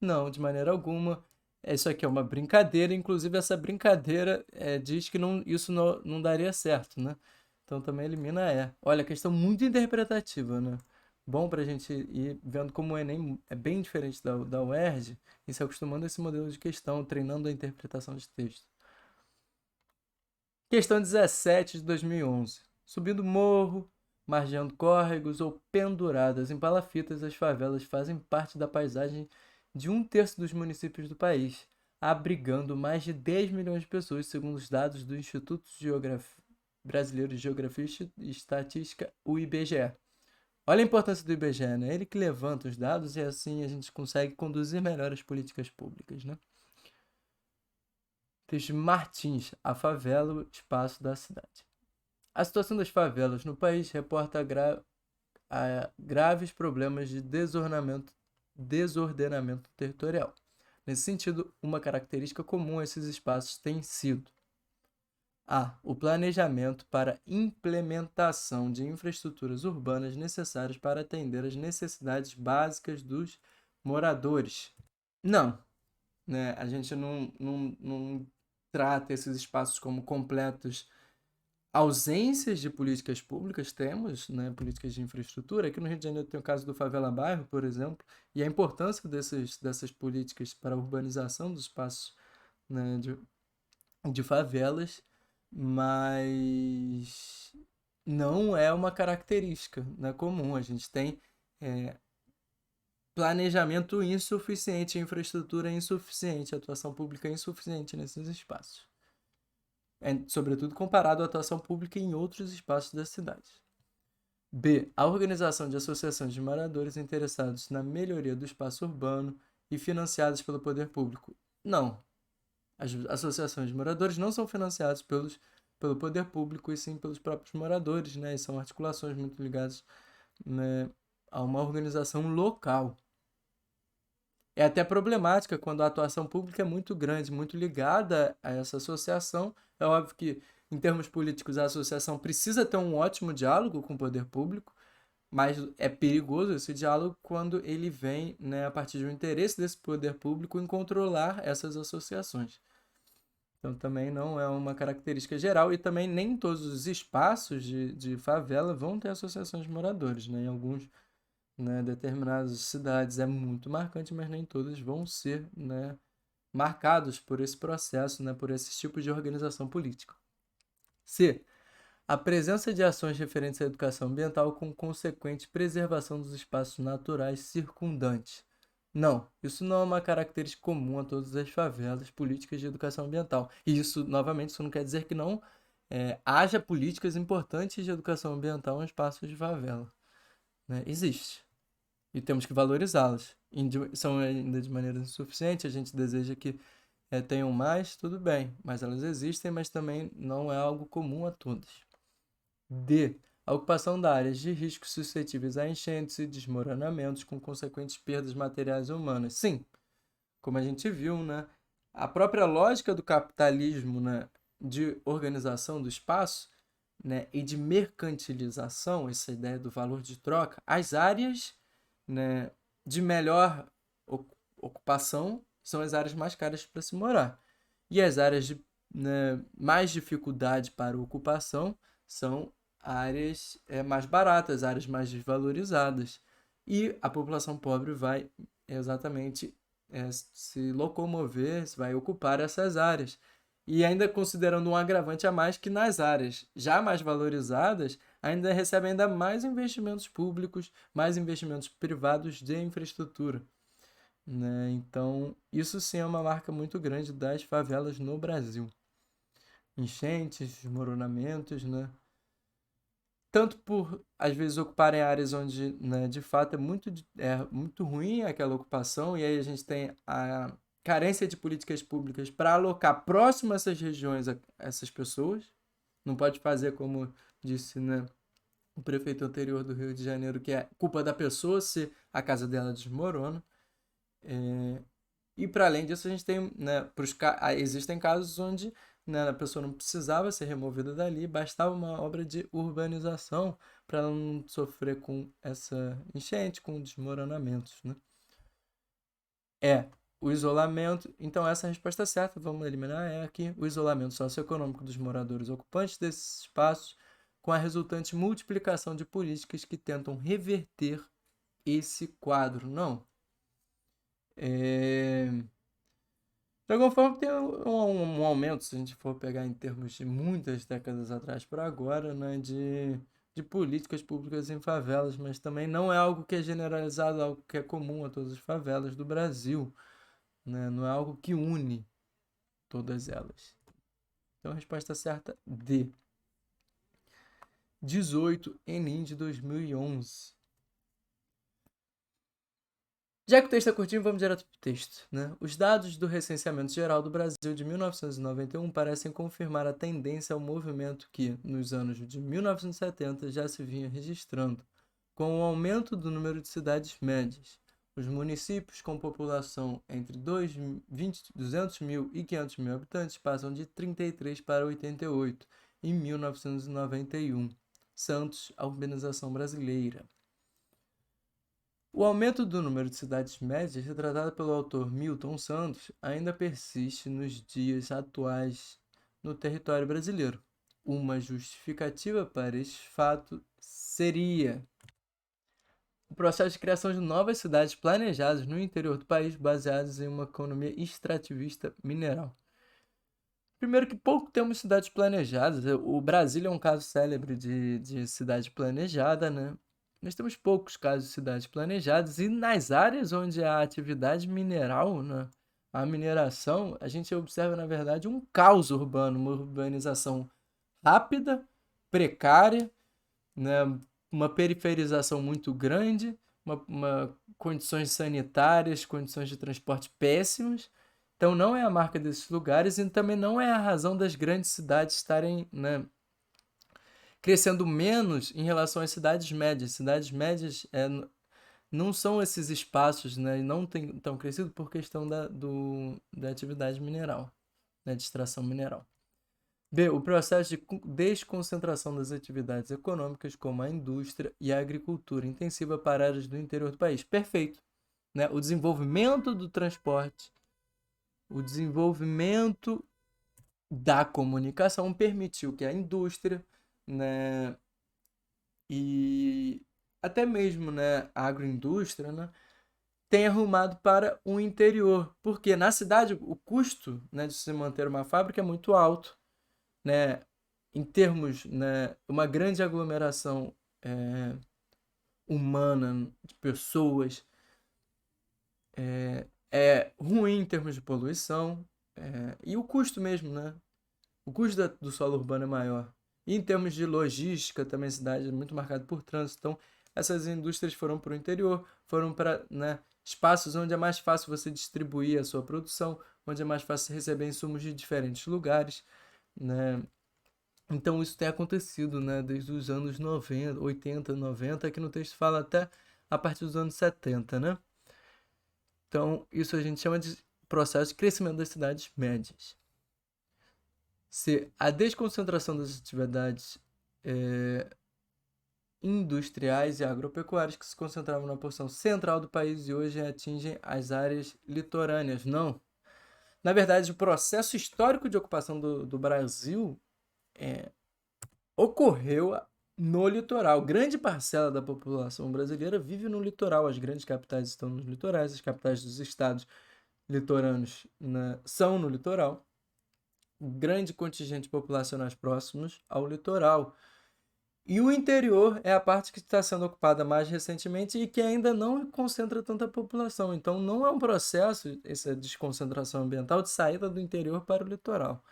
Não, de maneira alguma. Isso aqui é uma brincadeira, inclusive essa brincadeira diz que isso não daria certo, né? Então também elimina Olha, questão muito interpretativa, né? Bom para a gente ir vendo como o Enem é bem diferente da UERJ e se acostumando a esse modelo de questão, treinando a interpretação de texto. Questão 17 de 2011. Subindo morro, margeando córregos ou penduradas em palafitas, as favelas fazem parte da paisagem de um terço dos municípios do país, abrigando mais de 10 milhões de pessoas, segundo os dados do Instituto Brasileiro de Geografia e Estatística, o IBGE. Olha a importância do IBGE, né? Ele que levanta os dados e assim a gente consegue conduzir melhor as políticas públicas, né? Texto Martins, a favela, o espaço da cidade. A situação das favelas no país reporta graves problemas de desordenamento territorial. Nesse sentido, uma característica comum a esses espaços tem sido o planejamento para implementação de infraestruturas urbanas necessárias para atender às necessidades básicas dos moradores. Não, né? A gente não trata esses espaços como completos ausências de políticas públicas. Temos, né, políticas de infraestrutura. Aqui no Rio de Janeiro tem o caso do Favela Bairro, por exemplo, e a importância dessas políticas para a urbanização dos espaços, né, de favelas, mas não é uma característica, né, comum. A gente tem planejamento insuficiente, infraestrutura insuficiente, atuação pública insuficiente nesses espaços. Sobretudo comparado à atuação pública em outros espaços da cidade. B. A organização de associações de moradores interessados na melhoria do espaço urbano e financiadas pelo poder público. Não. As associações de moradores não são financiadas pelo poder público e sim pelos próprios moradores, né? E são articulações muito ligadas, né, a uma organização local. É até problemática quando a atuação pública é muito grande, muito ligada a essa associação. É óbvio que, em termos políticos, a associação precisa ter um ótimo diálogo com o poder público, mas é perigoso esse diálogo quando ele vem, né, a partir de um interesse desse poder público em controlar essas associações. Então também não é uma característica geral e também nem todos os espaços de favela vão ter associações de moradores, né? Em alguns, né, determinadas cidades é muito marcante, mas nem todas vão ser, né, marcados por esse processo, né, por esse tipo de organização política. C. A presença de ações referentes à educação ambiental com consequente preservação dos espaços naturais circundantes. Não, isso não é uma característica comum a todas as favelas políticas de educação ambiental. E isso, novamente, isso não quer dizer que não haja políticas importantes de educação ambiental em espaços de favela, né? Existe. E temos que valorizá-las. São ainda de maneira insuficiente, a gente deseja que tenham mais, tudo bem, mas elas existem, mas também não é algo comum a todas. D. A ocupação de áreas de risco suscetíveis a enchentes e desmoronamentos com consequentes perdas materiais e humanas. Sim, como a gente viu, né? A própria lógica do capitalismo, né, de organização do espaço, né, e de mercantilização, essa ideia do valor de troca, as áreas, né, de melhor ocupação são as áreas mais caras para se morar. E as áreas de, né, mais dificuldade para ocupação são áreas mais baratas, áreas mais desvalorizadas. E a população pobre vai exatamente se locomover, vai ocupar essas áreas. E ainda considerando um agravante a mais que nas áreas já mais valorizadas, ainda recebem ainda mais investimentos públicos, mais investimentos privados de infraestrutura, né? Então, isso sim é uma marca muito grande das favelas no Brasil. Enchentes, desmoronamentos, né? Tanto por, às vezes, ocuparem áreas onde, né, de fato, é muito ruim aquela ocupação, e aí a gente tem a carência de políticas públicas para alocar próximo a essas regiões a essas pessoas. Não pode fazer como disse, né, o prefeito anterior do Rio de Janeiro, que é culpa da pessoa se a casa dela desmorona. E para além disso, a gente tem, né, existem casos onde, né, a pessoa não precisava ser removida dali, bastava uma obra de urbanização para ela não sofrer com essa enchente, com desmoronamentos, né? É o isolamento. Então, essa é a resposta certa. Vamos eliminar é aqui o isolamento socioeconômico dos moradores ocupantes desses espaços, com a resultante multiplicação de políticas que tentam reverter esse quadro. Não. De alguma forma, tem um aumento, se a gente for pegar em termos de muitas décadas atrás para agora, né, de políticas públicas em favelas, mas também não é algo que é generalizado, algo que é comum a todas as favelas do Brasil, né? Não é algo que une todas elas. Então a resposta certa D. 18 Enem de 2011. Já que o texto é curtinho, vamos direto para o texto, né? Os dados do Recenseamento Geral do Brasil de 1991 parecem confirmar a tendência ao movimento que, nos anos de 1970, já se vinha registrando, com o aumento do número de cidades médias. Os municípios com população entre 200 mil e 500 mil habitantes passam de 33 para 88 em 1991. Santos, a urbanização brasileira. O aumento do número de cidades médias, retratado pelo autor Milton Santos, ainda persiste nos dias atuais no território brasileiro. Uma justificativa para este fato seria o processo de criação de novas cidades planejadas no interior do país, baseadas em uma economia extrativista mineral. Primeiro que pouco temos cidades planejadas. O Brasil é um caso célebre de cidade planejada, né? Nós temos poucos casos de cidades planejadas e nas áreas onde há atividade mineral, né, a mineração, a gente observa, na verdade, um caos urbano, uma urbanização rápida, precária, né, uma periferização muito grande, condições sanitárias, condições de transporte péssimas. Então não é a marca desses lugares e também não é a razão das grandes cidades estarem, né, crescendo menos em relação às cidades médias. Cidades médias não são esses espaços, né, e não tão crescido por questão da atividade mineral, né, de extração mineral. B. O processo de desconcentração das atividades econômicas, como a indústria e a agricultura intensiva para áreas do interior do país. Perfeito. Né? O desenvolvimento do transporte, o desenvolvimento da comunicação permitiu que a indústria, né, e até mesmo, né, a agroindústria, né, tenha arrumado para o interior. Porque na cidade o custo, né, de se manter uma fábrica é muito alto, né, em termos, né, uma grande aglomeração humana de pessoas é ruim em termos de poluição, e o custo mesmo, né? O custo do solo urbano é maior. E em termos de logística, também a cidade é muito marcada por trânsito. Então, essas indústrias foram para o interior, foram para, né, espaços onde é mais fácil você distribuir a sua produção, onde é mais fácil receber insumos de diferentes lugares, né? Então isso tem acontecido, né, desde os anos 90, 80, 90, que no texto fala até a partir dos anos 70, né? Então isso a gente chama de processo de crescimento das cidades médias. Se a desconcentração das atividades industriais e agropecuárias que se concentravam na porção central do país e hoje atingem as áreas litorâneas. Não. Na verdade, o processo histórico de ocupação do Brasil ocorreu no litoral. Grande parcela da população brasileira vive no litoral. As grandes capitais estão nos litorais, as capitais dos estados litorâneos, né, são no litoral. Grande contingente populacionais próximos ao litoral. E o interior é a parte que está sendo ocupada mais recentemente e que ainda não concentra tanta população. Então, não é um processo, essa desconcentração ambiental, de saída do interior para o litoral.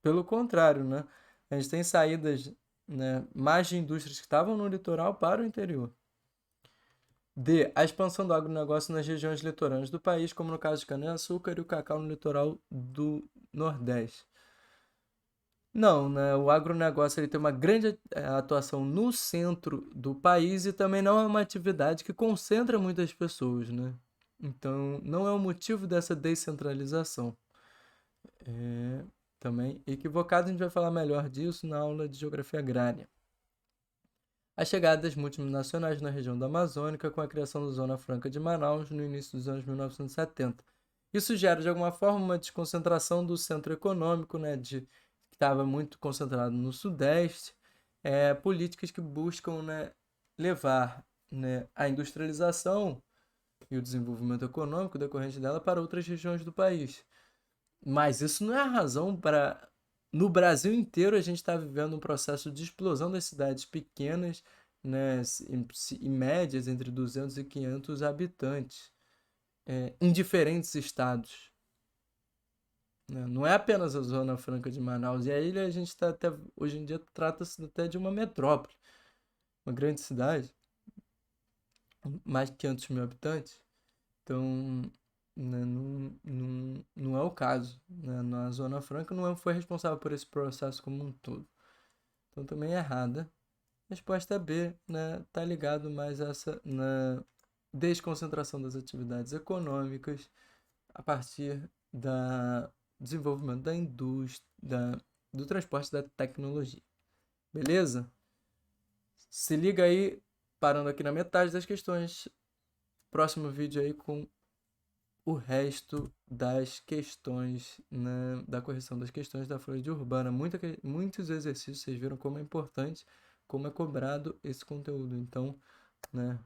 Pelo contrário, né? A gente tem saídas, né, mais de indústrias que estavam no litoral para o interior. D. A expansão do agronegócio nas regiões litorâneas do país, como no caso de cana-açúcar e o cacau no litoral do Nordeste. Não, né? O agronegócio ele tem uma grande atuação no centro do país e também não é uma atividade que concentra muitas pessoas, né? Então, não é o motivo dessa descentralização. Também equivocado, a gente vai falar melhor disso na aula de Geografia Agrária. A chegada das multinacionais na região da Amazônica com a criação da Zona Franca de Manaus no início dos anos 1970. Isso gera, de alguma forma, uma desconcentração do centro econômico, né, que estava muito concentrado no Sudeste, políticas que buscam, né, levar, né, a industrialização e o desenvolvimento econômico decorrente dela para outras regiões do país. Mas isso não é a razão para. No Brasil inteiro, a gente está vivendo um processo de explosão das cidades pequenas, né, em médias entre 200 e 500 habitantes, em diferentes estados. Né? Não é apenas a Zona Franca de Manaus. E a ilha, a gente está até. Hoje em dia, trata-se até de uma metrópole, uma grande cidade, mais de 500 mil habitantes. Então, né, não é o caso. Né? Na Zona Franca não foi responsável por esse processo como um todo. Então, também é errada. Resposta B, né, tá ligado mais a essa na desconcentração das atividades econômicas a partir da desenvolvimento da indústria, do transporte da tecnologia. Beleza? Se liga aí, parando aqui na metade das questões. Próximo vídeo aí com o resto das questões, né, da correção das questões da folha de urbana. Muitos exercícios, vocês viram como é importante, como é cobrado esse conteúdo. Então, né,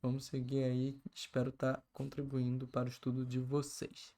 vamos seguir aí. Espero estar contribuindo para o estudo de vocês.